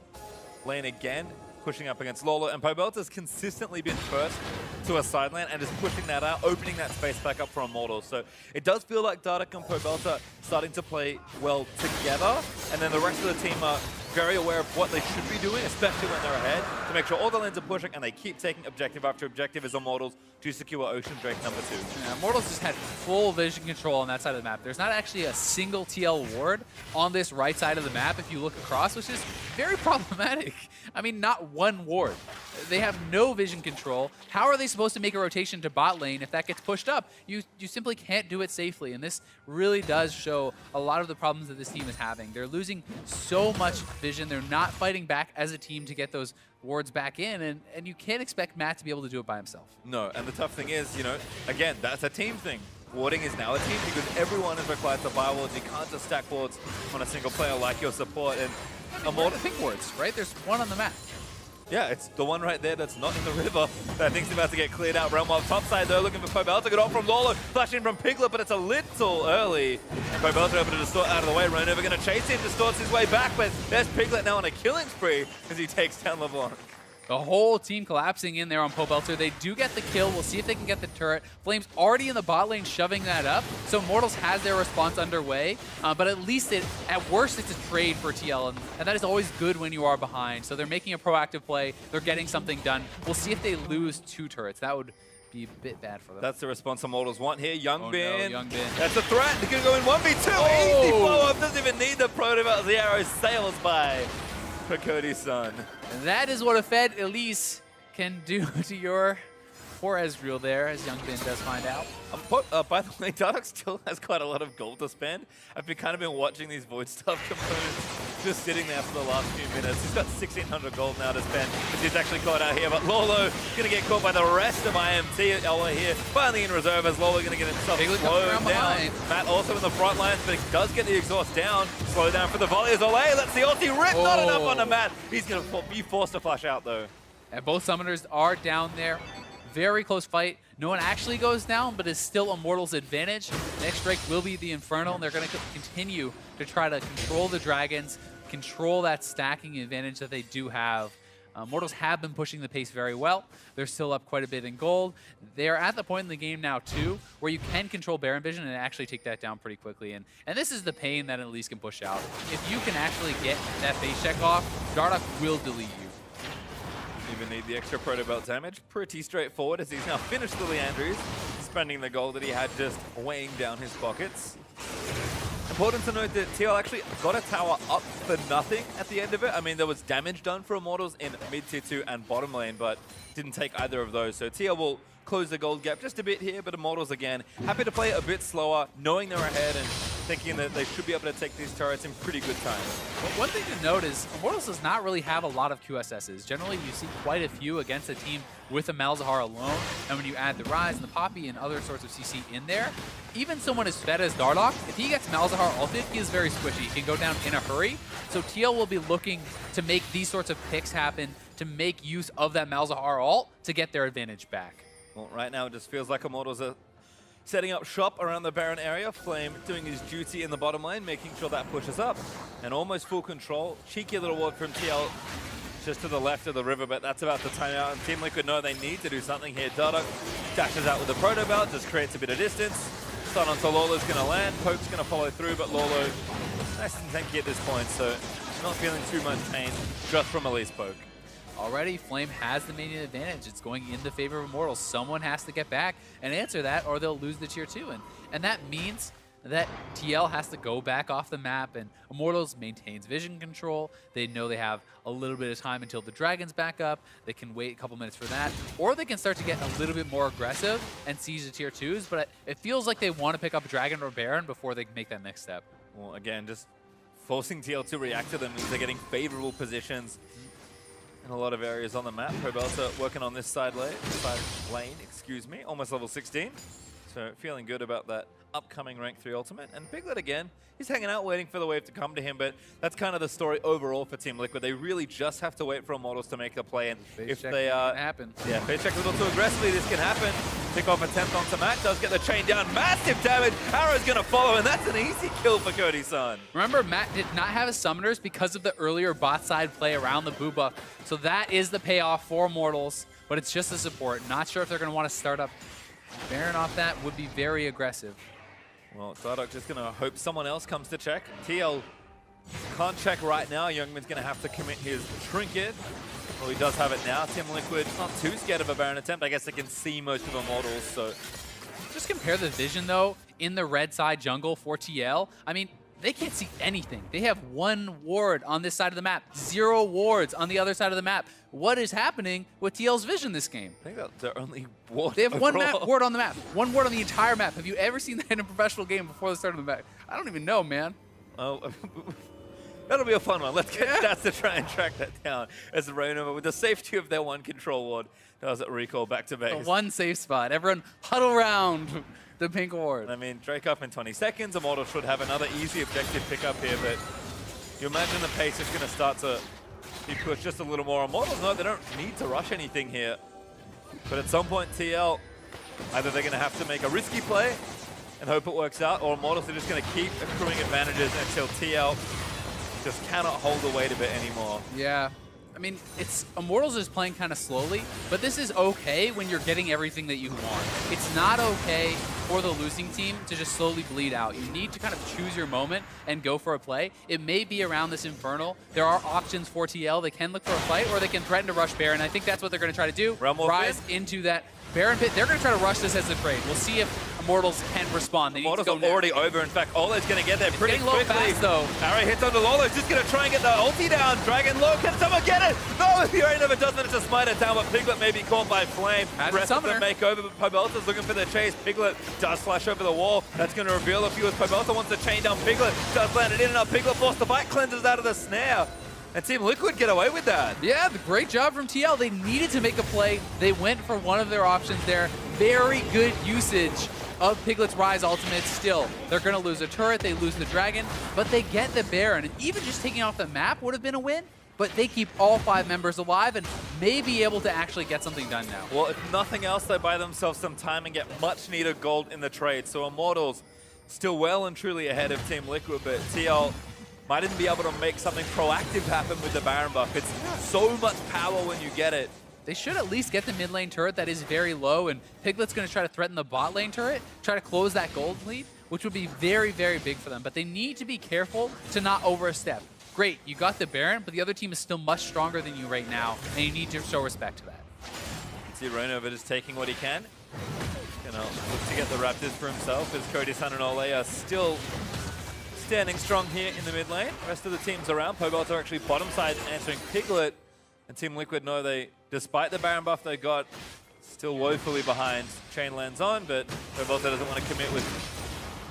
lane again, pushing up against Lolo, and Pobelta's consistently been first to a side lane and just pushing that out, opening that space back up for Immortals. So it does feel like Dardoch and Pobelta starting to play well together, and then the rest of the team are very aware of what they should be doing, especially when they're ahead, to make sure all the lanes are pushing and they keep taking objective after objective as Immortals to secure Ocean Drake number 2. Yeah, Immortals just had full vision control on that side of the map. There's not actually a single TL ward on this right side of the map if you look across, which is very problematic. I mean, not one ward. They have no vision control. How are they supposed to make a rotation to bot lane if that gets pushed up? You simply can't do it safely, and this really does show a lot of the problems that this team is having. They're losing so much vision. They're not fighting back as a team to get those wards back in, and you can't expect Matt to be able to do it by himself. No, and the tough thing is, you know, again, that's a team thing. Warding is now a team because everyone is required to buy wards. You can't just stack wards on a single player like your support. And Immortals pick wards, right? There's one on the map. Yeah, it's the one right there that's not in the river that I think's about to get cleared out. Realm top side though, looking for Pobelta. Good off from Lolo, flashing from Piglet, but it's a little early. And Pobelta able to distort out of the way. Ronover going to chase him, distorts his way back, but there's Piglet now on a killing spree as he takes down LeBlanc. The whole team collapsing in there on Pobelta. They do get the kill. We'll see if they can get the turret. Flame's already in the bot lane shoving that up. So Immortals has their response underway. But at least, at worst, it's a trade for TL. And that is always good when you are behind. So they're making a proactive play. They're getting something done. We'll see if they lose 2 turrets. That would be a bit bad for them. That's the response Immortals want here. Young Bin. No, Young Bin. That's a threat. They're going to go in 1v2. Oh. Easy follow-up. Doesn't even need the proto. The arrow sails by for Cody's son. And that is what a fed Elise can do to your poor Ezreal there, as Young Bin does find out. By the way, Dardoch still has quite a lot of gold to spend. I've been watching these Void Stuff components just sitting there for the last few minutes. He's got 1,600 gold now to spend because he's actually caught out here. But Lolo going to get caught by the rest of IMT here. Finally in reserve as Lolo going to get himself slowed down. Matt also in the front lines, but he does get the exhaust down. Slow down for the volley as Olay. Let's see ulti rip. Not enough on the Matt. He's going to be forced to flash out though. And both summoners are down there. Very close fight. No one actually goes down, but it's still Immortals' advantage. Next strike will be the Infernal, and they're going to continue to try to control the Dragons, control that stacking advantage that they do have. Immortals have been pushing the pace very well. They're still up quite a bit in gold. They're at the point in the game now, too, where you can control Baron Vision and actually take that down pretty quickly. And this is the pain that Elise can push out. If you can actually get that face check off, Dardoch will delete you. Even need the extra proto belt damage. Pretty straightforward as he's now finished the Leandries, spending the gold that he had just weighing down his pockets. Important to note that TL actually got a tower up for nothing at the end of it. I mean, there was damage done for Immortals in mid tier 2 and bottom lane, but didn't take either of those. So TL will close the gold gap just a bit here, but Immortals again, happy to play it a bit slower, knowing they're ahead and thinking that they should be able to take these turrets in pretty good time. But one thing to note is Immortals does not really have a lot of QSSs. Generally, you see quite a few against a team with a Malzahar alone, and when you add the Rise and the Poppy and other sorts of CC in there, even someone as fed as Dardoch, if he gets Malzahar ulted, he is very squishy. He can go down in a hurry. So TL will be looking to make these sorts of picks happen, to make use of that Malzahar ult to get their advantage back. Well, right now it just feels like Immortals are setting up shop around the Baron area. Flame doing his duty in the bottom lane, making sure that pushes up. And almost full control. Cheeky little ward from TL just to the left of the river, but that's about the timeout. And Team Liquid know they need to do something here. Dardoch dashes out with the Proto Belt, just creates a bit of distance. Stun onto Lolo's going to land. Poke's going to follow through, but Lolo nice and tanky at this point, so not feeling too much pain just from Elise Poke. Already, Flame has the minion advantage. It's going in the favor of Immortals. Someone has to get back and answer that, or they'll lose the tier 2. And that means that TL has to go back off the map, and Immortals maintains vision control. They know they have a little bit of time until the Dragon's back up. They can wait a couple minutes for that, or they can start to get a little bit more aggressive and siege the tier 2s, but it feels like they want to pick up Dragon or Baron before they make that next step. Well, again, just forcing TL to react to them means they're getting favorable positions in a lot of areas on the map. Probelta working on this side lane, excuse me, almost level 16. So feeling good about that upcoming rank 3 ultimate. And Piglet again, he's hanging out waiting for the wave to come to him, but that's kind of the story overall for Team Liquid. They really just have to wait for Immortals to make the play, and if they happen. Yeah, face check a little too aggressively, this can happen. Pick off a 10th onto Matt, does get the chain down, massive damage. Arrow's gonna follow, and that's an easy kill for Cody-san. Remember, Matt did not have his summoners because of the earlier bot side play around the boo buff. So that is the payoff for Immortals, but it's just a support. Not sure if they're gonna want to start up Baron off that. Would be very aggressive. Well, Dardoch just going to hope someone else comes to check. TL can't check right now. Youngman's going to have to commit his trinket. Well, he does have it now. Team Liquid not too scared of a Baron attempt. I guess they can see most of Immortals, so... Just compare the vision, though, in the red side jungle for TL. I mean, they can't see anything. They have 1 ward on this side of the map, 0 wards on the other side of the map. What is happening with TL's vision this game? I think that's their only ward. They have 1 ward on the map. 1 ward on the entire map. Have you ever seen that in a professional game before the start of the map? I don't even know, man. Oh, that'll be a fun one. Let's get stats to try and track that down. As the Rhino, with the safety of their 1 control ward, does it recall back to base. The 1 safe spot. Everyone huddle around the pink ward. I mean, Drake up in 20 seconds. Immortal should have another easy objective pickup here, but you imagine the pace is going to start to be pushed just a little more. Immortals, no, they don't need to rush anything here. But at some point, TL, either they're going to have to make a risky play and hope it works out, or Immortals are just going to keep accruing advantages until TL just cannot hold the weight of it anymore. Yeah. I mean, Immortals is playing kind of slowly, but this is okay when you're getting everything that you want. It's not okay for the losing team to just slowly bleed out. You need to kind of choose your moment and go for a play. It may be around this Infernal. There are options for TL. They can look for a fight, or they can threaten to rush Baron. I think that's what they're going to try to do. Rise into that Baron pit. They're going to try to rush this as a trade. We'll see if Immortals can respond. They Immortals are already over. In fact, Ola's going to get there pretty quickly. Fast, though. Arrow hits onto Lolo. Just going to try and get the ulti down. Dragon low. Can someone get it? No, if Fury never does, then it's a smite it down, but Piglet may be caught by Flame. Rest of them make over, but Pobelta's looking for the chase. Piglet does flash over the wall. That's going to reveal a few as Pobelta wants to chain down Piglet. Does land it in, and Piglet forced to fight, cleanses out of the snare. And Team Liquid get away with that. Yeah, great job from TL. They needed to make a play. They went for one of their options there. Very good usage of Piglet's Rise ultimate still. They're going to lose a turret, they lose the Dragon, but they get the Baron. And even just taking off the map would have been a win, but they keep all 5 members alive and may be able to actually get something done now. Well, if nothing else, they buy themselves some time and get much needed gold in the trade. So Immortals still well and truly ahead of Team Liquid, but TL might even be able to make something proactive happen with the Baron buff. It's so much power when you get it. They should at least get the mid lane turret that is very low, and Piglet's going to try to threaten the bot lane turret, try to close that gold lead, which would be very, very big for them. But they need to be careful to not overstep. Great, you got the Baron, but the other team is still much stronger than you right now, and you need to show respect to that. See Ronover just taking what he can. Gonna look to get the Raptors for himself, as Cody-san and Ole are still standing strong here in the mid lane. The rest of the teams around, Pobelta are actually bottom side answering Piglet. And Team Liquid know they, despite the Baron buff they got, still woefully behind. Chain lands on, but Pobelta doesn't want to commit with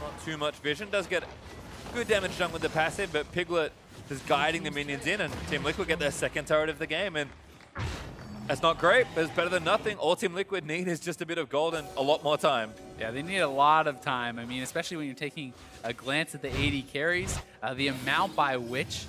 not too much vision. Does get good damage done with the passive, but Piglet is guiding the minions in, and Team Liquid get their 2nd turret of the game. And that's not great, but it's better than nothing. All Team Liquid need is just a bit of gold and a lot more time. Yeah, they need a lot of time. I mean, especially when you're taking a glance at the AD carries, the amount by which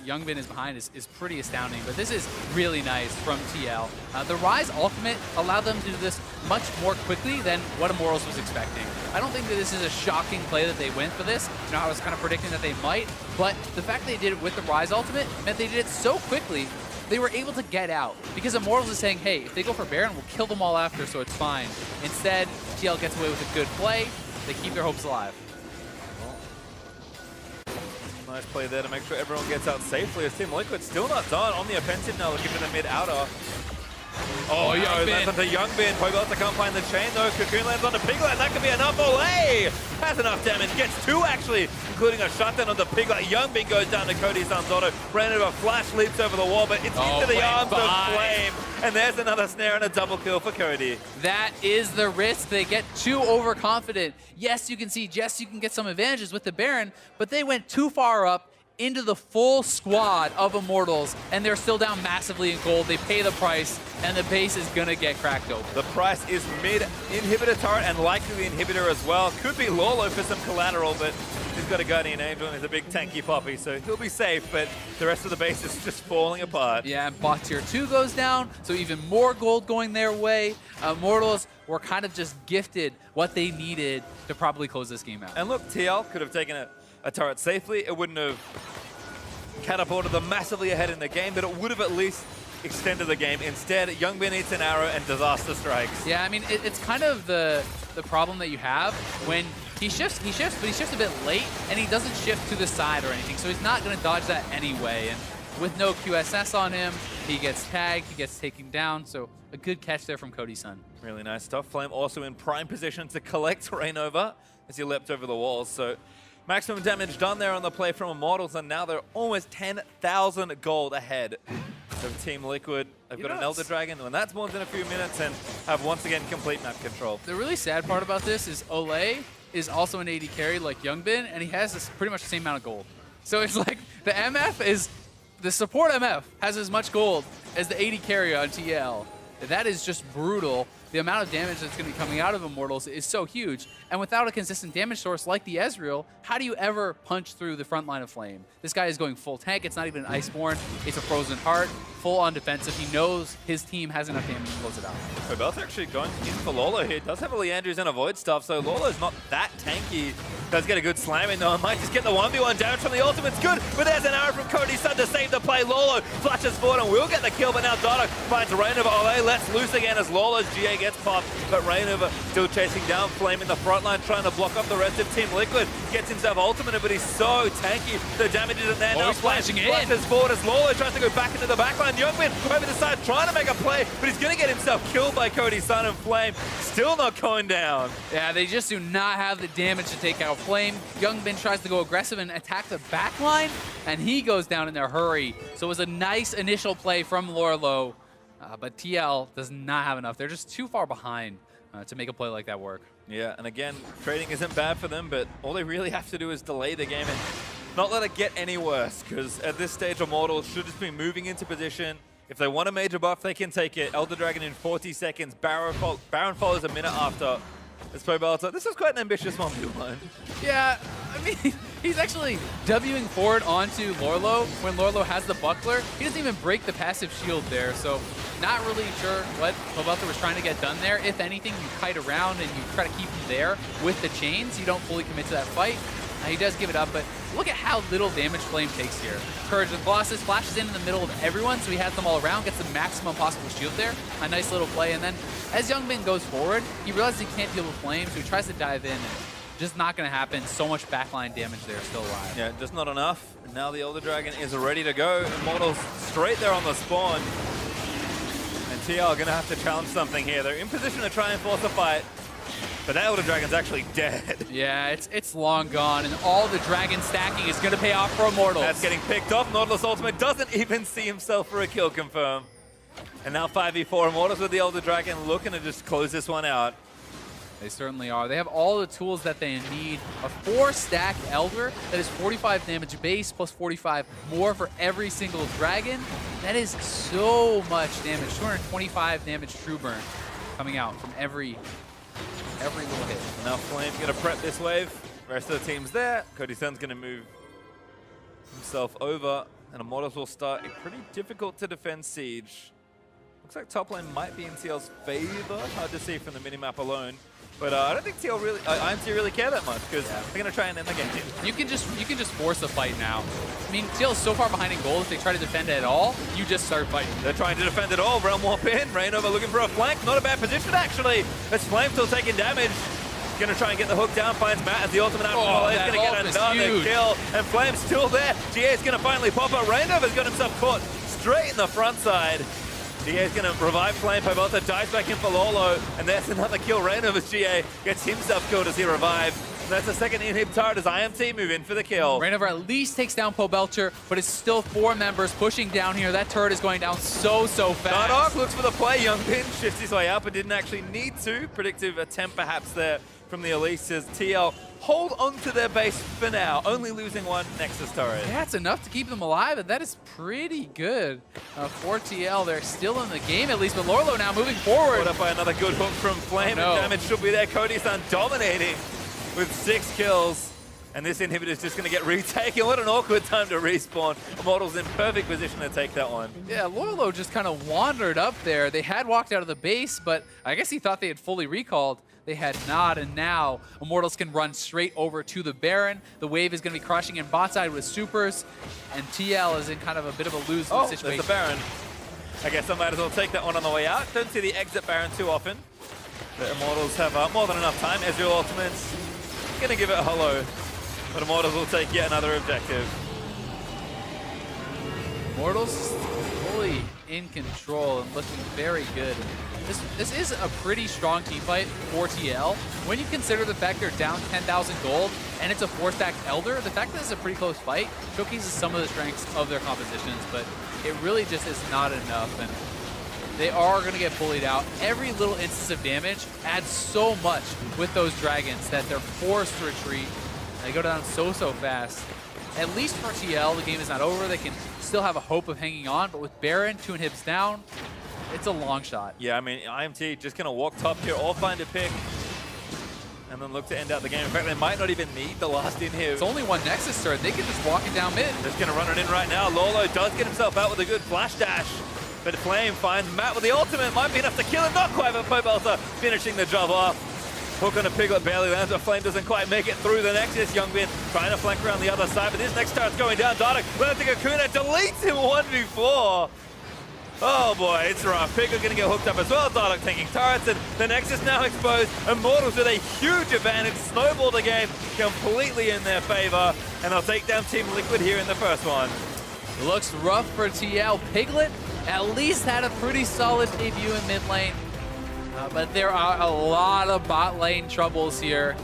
Youngbin is behind is pretty astounding, but this is really nice from TL. The Rise ultimate allowed them to do this much more quickly than what Immortals was expecting. I don't think that this is a shocking play that they went for this. You know, I was kind of predicting that they might, but the fact that they did it with the Rise ultimate meant they did it so quickly they were able to get out because Immortals is saying, hey, if they go for Baron, we'll kill them all after, so it's fine. Instead, TL gets away with a good play. They keep their hopes alive. Nice play there to make sure everyone gets out safely. As Team Liquid still not done on the offensive now, looking for the mid-outer. Oh, that's onto Youngbin. Pogolta can't find the chain though. Cocoon lands onto Piglet. That could be enough. Olay has enough damage. Gets two actually, including a shutdown onto Piglet. Youngbin goes down to Cody's Auto. Ran over, flash leaps over the wall, but it's into the arms of Flame. And there's another snare and a double kill for Cody. That is the risk. They get too overconfident. Yes, you can see, yes, you can get some advantages with the Baron, but they went too far up into the full squad of Immortals, and they're still down massively in gold. They pay the price, and the base is going to get cracked open. The price is mid-inhibitor turret and likely the inhibitor as well. Could be Lolo for some collateral, but he's got a Guardian Angel and he's a big tanky poppy, so he'll be safe, but the rest of the base is just falling apart. Yeah, and bot tier 2 goes down, so even more gold going their way. Immortals were kind of just gifted what they needed to probably close this game out. And look, TL could have taken a turret safely. It wouldn't have catapulted them massively ahead in the game, but it would have at least extended the game. Instead, Youngbin eats an arrow and disaster strikes. Yeah, I mean, it's kind of the problem that you have when he shifts, but he shifts a bit late, and he doesn't shift to the side or anything, so he's not going to dodge that anyway. And with no QSS on him, he gets tagged, he gets taken down, so a good catch there from Cody's son. Really nice stuff. Flame also in prime position to collect Rainova as he leapt over the walls, so maximum damage done there on the play from Immortals, and now they're almost 10,000 gold ahead of Team Liquid. They've got an Elder Dragon, and that spawns in a few minutes, and have once again complete map control. The really sad part about this is Olay is also an AD carry like Youngbin, and he has this pretty much the same amount of gold. So it's like the MF is, the support MF has as much gold as the AD carry on TL. That is just brutal. The amount of damage that's going to be coming out of Immortals is so huge. And without a consistent damage source like the Ezreal, how do you ever punch through the front line of Flame? This guy is going full tank. It's not even an Iceborne. It's a Frozen Heart, full on defensive. He knows his team has enough damage to close it out. Bell's actually going in for Lolo here. Does have a Leandri's and avoid stuff, so Lolo's not that tanky. Does get a good slam in though. I might just get the 1v1 damage from the ultimate's good, but there's an arrow from Cody's son to save the play. Lolo flashes forward and will get the kill, but now Dotto finds Rainova. Olay lets loose again as Lolo's GA gets popped, but Rainova still chasing down Flame in the front line, trying to block up the rest of Team Liquid. Gets himself ultimate, but he's so tanky. The damage isn't there. Now flashing in. Flashes forward as Lolo tries to go back into the backline. Youngbin over the side trying to make a play, but he's going to get himself killed by Cody's son, and Flame still not going down. Yeah, they just do not have the damage to take out Flame. Youngbin tries to go aggressive and attack the backline, and he goes down in a hurry. So it was a nice initial play from Lorlo, but TL does not have enough. They're just too far behind to make a play like that work. Yeah, and again, trading isn't bad for them, but all they really have to do is delay the game and not let it get any worse, because at this stage, Immortals should just be moving into position. If they want a major buff, they can take it. Elder Dragon in 40 seconds. Baron follows a minute after. This is quite an ambitious 1v1. Yeah, I mean, he's actually Wing forward onto Lorlo when Lorlo has the buckler. He doesn't even break the passive shield there, so not really sure what Pogolta was trying to get done there. If anything, you kite around and you try to keep him there with the chains. You don't fully commit to that fight. He does give it up, but look at how little damage Flame takes here. Courage with Colossus flashes in the middle of everyone, so he has them all around, gets the maximum possible shield there. A nice little play, and then as Youngbin goes forward, he realizes he can't deal with Flame, so he tries to dive in, and just not going to happen. So much backline damage there still alive. Yeah, just not enough. And now the Elder Dragon is ready to go. Immortals straight there on the spawn. And TL are going to have to challenge something here. They're in position to try and force a fight. But that Elder Dragon's actually dead. Yeah, it's long gone, and all the dragon stacking is going to pay off for Immortals. That's getting picked off. Nautilus ultimate doesn't even see himself for a kill confirm. And now 5v4 Immortals with the Elder Dragon looking to just close this one out. They certainly are. They have all the tools that they need. A 4-stack Elder that is 45 damage base plus 45 more for every single dragon. That is so much damage. 225 damage true burn coming out from every little hit. Now Flame's going to prep this wave. Rest of the team's there. Cody Sun's going to move himself over, and Immortals will start a pretty difficult to defend siege. Looks like top lane might be in TL's favor. Hard to see from the minimap alone. But I don't think TL really, IMT really care that much because they're going to try and end the game. You can just force the fight now. I mean, TL is so far behind in gold. If they try to defend it at all, you just start fighting. They're trying to defend it all. Realm Warp in. Reignover looking for a flank. Not a bad position, actually. As Flame still taking damage. Going to try and get the hook down. Finds Matt as the ultimate out. Oh, he's going to get another kill. And Flame's still there. GA is going to finally pop up. Reignover's got himself caught straight in the front side. GA is going to revive Flame. Pybelta dives back in for Lolo. And there's another kill. Reignover's GA gets himself killed as he revives. And that's the second inhib turret as IMT move in for the kill. Reignover at least takes down Pobelcher, but it's still 4 members pushing down here. That turret is going down so fast. Dardoch looks for the play. Youngbin shifts his way up, but didn't actually need to. Predictive attempt perhaps there from the Elise as TL hold on to their base for now, only losing one Nexus turret. Yeah, it's enough to keep them alive, and that is pretty good for TL. They're still in the game at least, but Lorlo now moving forward. Caught up by another good hook from Flame, and damage should be there. Cody-san dominating with 6 kills. And this inhibitor is just going to get retaken. What an awkward time to respawn. Immortals in perfect position to take that one. Yeah, Lorlo just kind of wandered up there. They had walked out of the base, but I guess he thought they had fully recalled. They had not, and now Immortals can run straight over to the Baron. The wave is going to be crushing in bot side with supers, and TL is in kind of a bit of a lose-lose situation. There's the Baron. I guess I might as well take that one on the way out. Don't see the exit Baron too often. The Immortals have more than enough time. Ezreal ultimate's going to give it a hello. But Immortals will take yet another objective. Immortals fully in control and looking very good. This is a pretty strong team fight for TL. When you consider the fact they're down 10,000 gold and it's a 4-stack Elder, the fact that it's a pretty close fight showcases some of the strengths of their compositions, but it really just is not enough. And they are going to get bullied out. Every little instance of damage adds so much with those dragons that they're forced to retreat. They go down so fast. At least for TL, the game is not over. They can still have a hope of hanging on, but with Baron 2 inhibs down, it's a long shot. Yeah, I mean, IMT just going to walk top here or find a pick and then look to end out the game. In fact, they might not even need the last inhib. It's only one Nexus turret. They can just walk it down mid. Just going to run it in right now. Lolo does get himself out with a good flash dash. But Flame finds Matt with the ultimate. Might be enough to kill him. Not quite, but Pobelta finishing the job off. Hook on a Piglet barely lands, but Flame doesn't quite make it through the Nexus. Youngbin trying to flank around the other side, but this next turret's going down. Dardoch landing a Kuna, deletes him 1v4. Oh boy, it's rough. Piglet gonna get hooked up as well. Dardoch taking turrets, and the Nexus now exposed. Immortals with a huge advantage. Snowball the game completely in their favor, and they'll take down Team Liquid here in the first one. Looks rough for TL. Piglet at least had a pretty solid debut in mid lane. But there are a lot of bot lane troubles here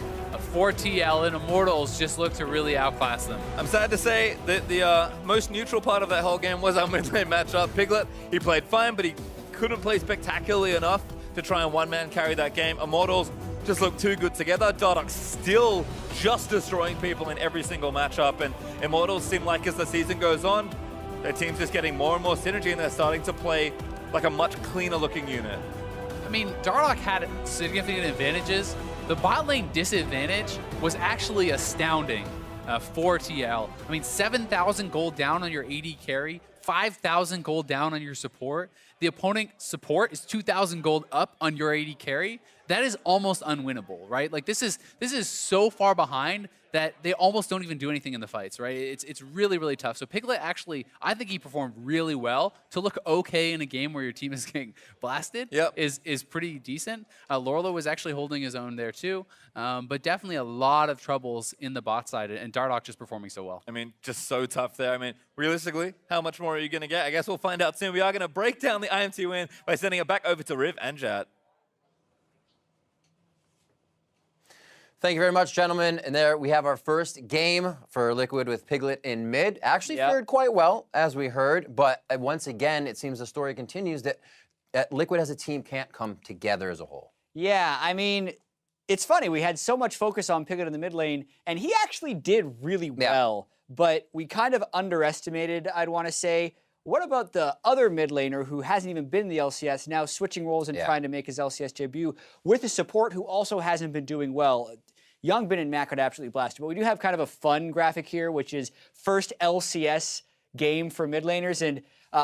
for TL, and Immortals just look to really outclass them. I'm sad to say that the most neutral part of that whole game was our mid lane matchup. Piglet, he played fine, but he couldn't play spectacularly enough to try and one-man carry that game. Immortals just look too good together. Dardoch still just destroying people in every single matchup, and Immortals seem like as the season goes on, their team's just getting more and more synergy, and they're starting to play like a much cleaner looking unit. I mean, Dardoch had significant advantages. The bot lane disadvantage was actually astounding for TL. I mean, 7,000 gold down on your AD carry, 5,000 gold down on your support. The opponent support is 2,000 gold up on your AD carry. That is almost unwinnable, right? Like this is so far behind that they almost don't even do anything in the fights, right? It's really tough. So Piglet actually, I think he performed really well. To look okay in a game where your team is getting blasted is pretty decent. Lorlo was actually holding his own there too, but definitely a lot of troubles in the bot side, and Dardoch just performing so well. I mean, just so tough there. I mean, realistically, how much more are you going to get? I guess we'll find out soon. We are going to break down the IMT win by sending it back over to Riv and Jat. Thank you very much, gentlemen. And there we have our first game for Liquid with Piglet in mid. Actually fared quite well, as we heard. But once again, it seems the story continues that Liquid as a team can't come together as a whole. Yeah, I mean, it's funny. We had so much focus on Piglet in the mid lane, and he actually did really well. But we kind of underestimated, I'd want to say. What about the other mid laner who hasn't even been in the LCS, now switching roles and trying to make his LCS debut with a support who also hasn't been doing well? Youngbin and Matt got absolutely blasted. But we do have kind of a fun graphic here, which is first LCS game for mid laners. And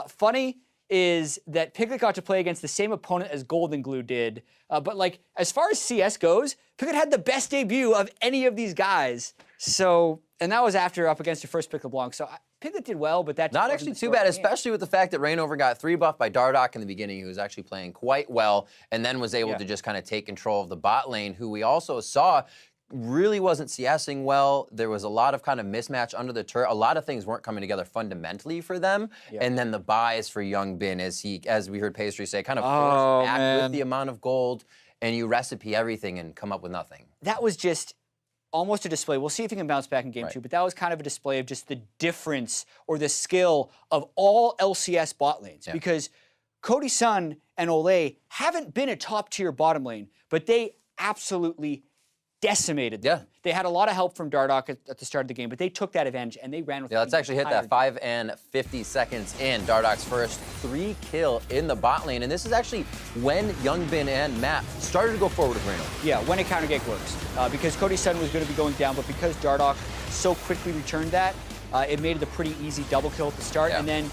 funny, is that Piglet got to play against the same opponent as Golden Glue did. But like, as far as CS goes, Piglet had the best debut of any of these guys. So, and that was after up against the first Pick LeBlanc. So Piglet did well, but that not actually too bad, especially with the fact that Rainover got 3-buffed by Dardoch in the beginning, who was actually playing quite well, and then was able to just kind of take control of the bot lane, who we also saw really wasn't CSing well. There was a lot of kind of mismatch under the turret. A lot of things weren't coming together fundamentally for them. And then the buys for Young Bin, as we heard Pastry say, kind of forced back with the amount of gold, and you recipe everything and come up with nothing. That was just almost a display. We'll see if he can bounce back in game 2, but that was kind of a display of just the difference or the skill of all LCS bot lanes. Because Cody Sun and Olay haven't been a top-tier bottom lane, but they absolutely decimated them. They had a lot of help from Dardoch at the start of the game, but they took that advantage and they ran with it. Let's actually hit that 5 and 50 seconds in. Dardoch's first 3 kill in the bot lane, and this is actually when Youngbin and Matt started to go forward with Reno. Yeah, when a counter gank works. Because Cody Sun was going to be going down, but because Dardoch so quickly returned that, it made it a pretty easy double kill at the start, and then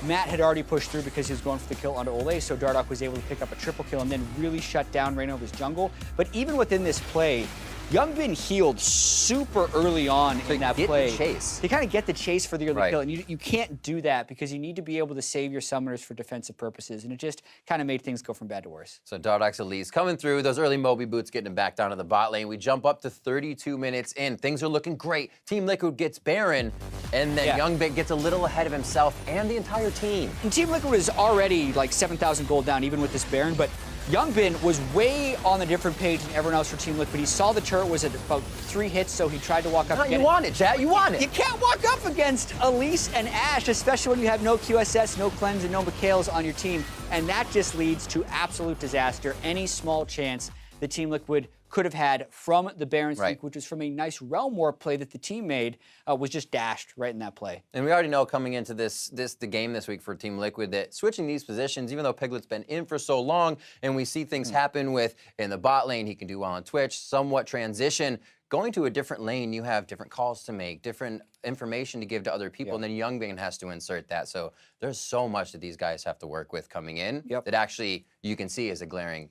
Matt had already pushed through because he was going for the kill onto Olay, so Dardoch was able to pick up a triple kill and then really shut down Rainover's jungle. But even within this play, Youngbin healed super early on in that play. The chase. They kind of get the chase for the early kill, and you can't do that because you need to be able to save your summoners for defensive purposes, and it just kind of made things go from bad to worse. So Dardoch's Elise coming through, those early Moby boots getting him back down to the bot lane. We jump up to 32 minutes in. Things are looking great. Team Liquid gets Baron, and then Youngbin gets a little ahead of himself and the entire team. And Team Liquid was already like 7,000 gold down even with this Baron, but Youngbin was way on a different page than everyone else for Team Liquid. He saw the turret was at about 3 hits, so he tried to walk up. You want it, Chat. You want it. You can't walk up against Elise and Ashe, especially when you have no QSS, no Cleanse, and no Mikhails on your team. And that just leads to absolute disaster. Any small chance that Team Liquid could have had from the Baron sneak, which was from a nice Realm Warp play that the team made, was just dashed right in that play. And we already know coming into the game this week for Team Liquid that switching these positions, even though Piglet's been in for so long, and we see things happen with in the bot lane, he can do well on Twitch, somewhat transition. Going to a different lane, you have different calls to make, different information to give to other people, and then Youngbin has to insert that. So there's so much that these guys have to work with coming in that actually you can see is a glaring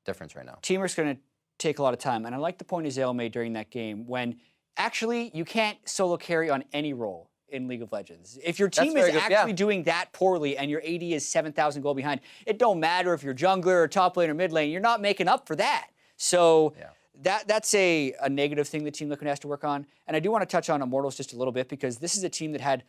difference right now. Teamwork's going to take a lot of time, and I like the point Azale made during that game when actually you can't solo carry on any role in League of Legends. If your team is actually doing that poorly and your AD is 7,000 gold behind, it don't matter if you're jungler or top lane or mid lane, you're not making up for that. So that's a negative thing that Team Liquid has to work on. And I do want to touch on Immortals just a little bit because this is a team that had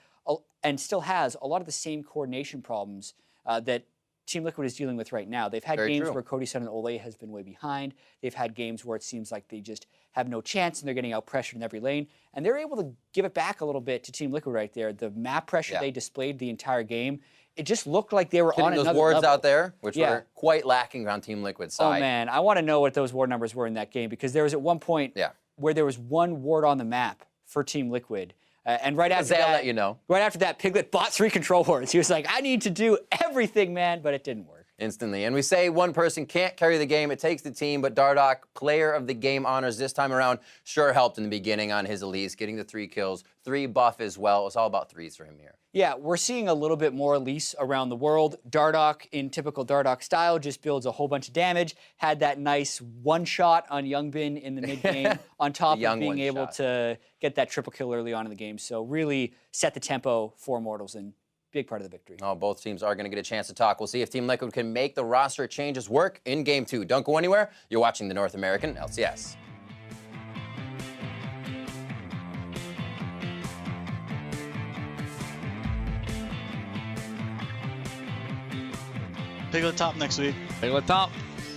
and still has a lot of the same coordination problems that Team Liquid is dealing with right now. They've had games where Cody Sun and Olay has been way behind. They've had games where it seems like they just have no chance and they're getting out pressured in every lane. And they're able to give it back a little bit to Team Liquid right there. The map pressure they displayed the entire game, it just looked like they were on another those wards level. out there, which were quite lacking on Team Liquid's side. Oh man, I want to know what those ward numbers were in that game because there was at one point where there was 1 ward on the map for Team Liquid. And right after that, right after that, Piglet bought 3 control wards. He was like, I need to do everything, man, but it didn't work. Instantly. And we say one person can't carry the game, it takes the team, but Dardoch, player of the game honors this time around, sure helped in the beginning on his Elise, getting the 3 kills, 3 buff as well. It's all about 3s for him here. Yeah, we're seeing a little bit more Elise around the world. Dardoch, in typical Dardoch style, just builds a whole bunch of damage. Had that nice one-shot on Youngbin in the mid-game, on top of being able to get that triple kill early on in the game. So really set the tempo for Immortals and big part of the victory. Oh, both teams are going to get a chance to talk. We'll see if Team Liquid can make the roster changes work in Game 2. Don't go anywhere. You're watching the North American LCS. Piglet top next week. Piglet top.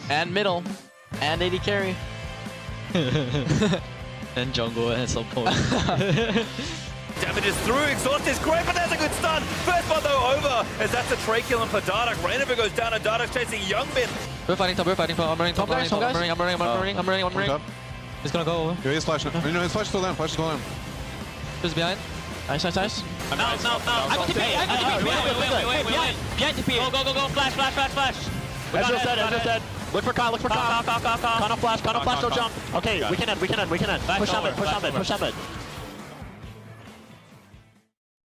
And middle. And AD carry. And jungle at some point. Damage is through, Exhaust is great, but there's a good stun. First one though over, as that's a Trey kill for Dardoch. Rainover goes down and Dardoch's chasing Youngbin. We're fighting top, I'm running top, I'm running. He's gonna go over. He's flashing. No, his flash is still down, Who's behind? Nice. No. I'm TP. Wait. Behind TP. Go. Flash. Ezreal's dead. Look for Khan. Khan flash, no jump. Okay, we can end. Push on mid.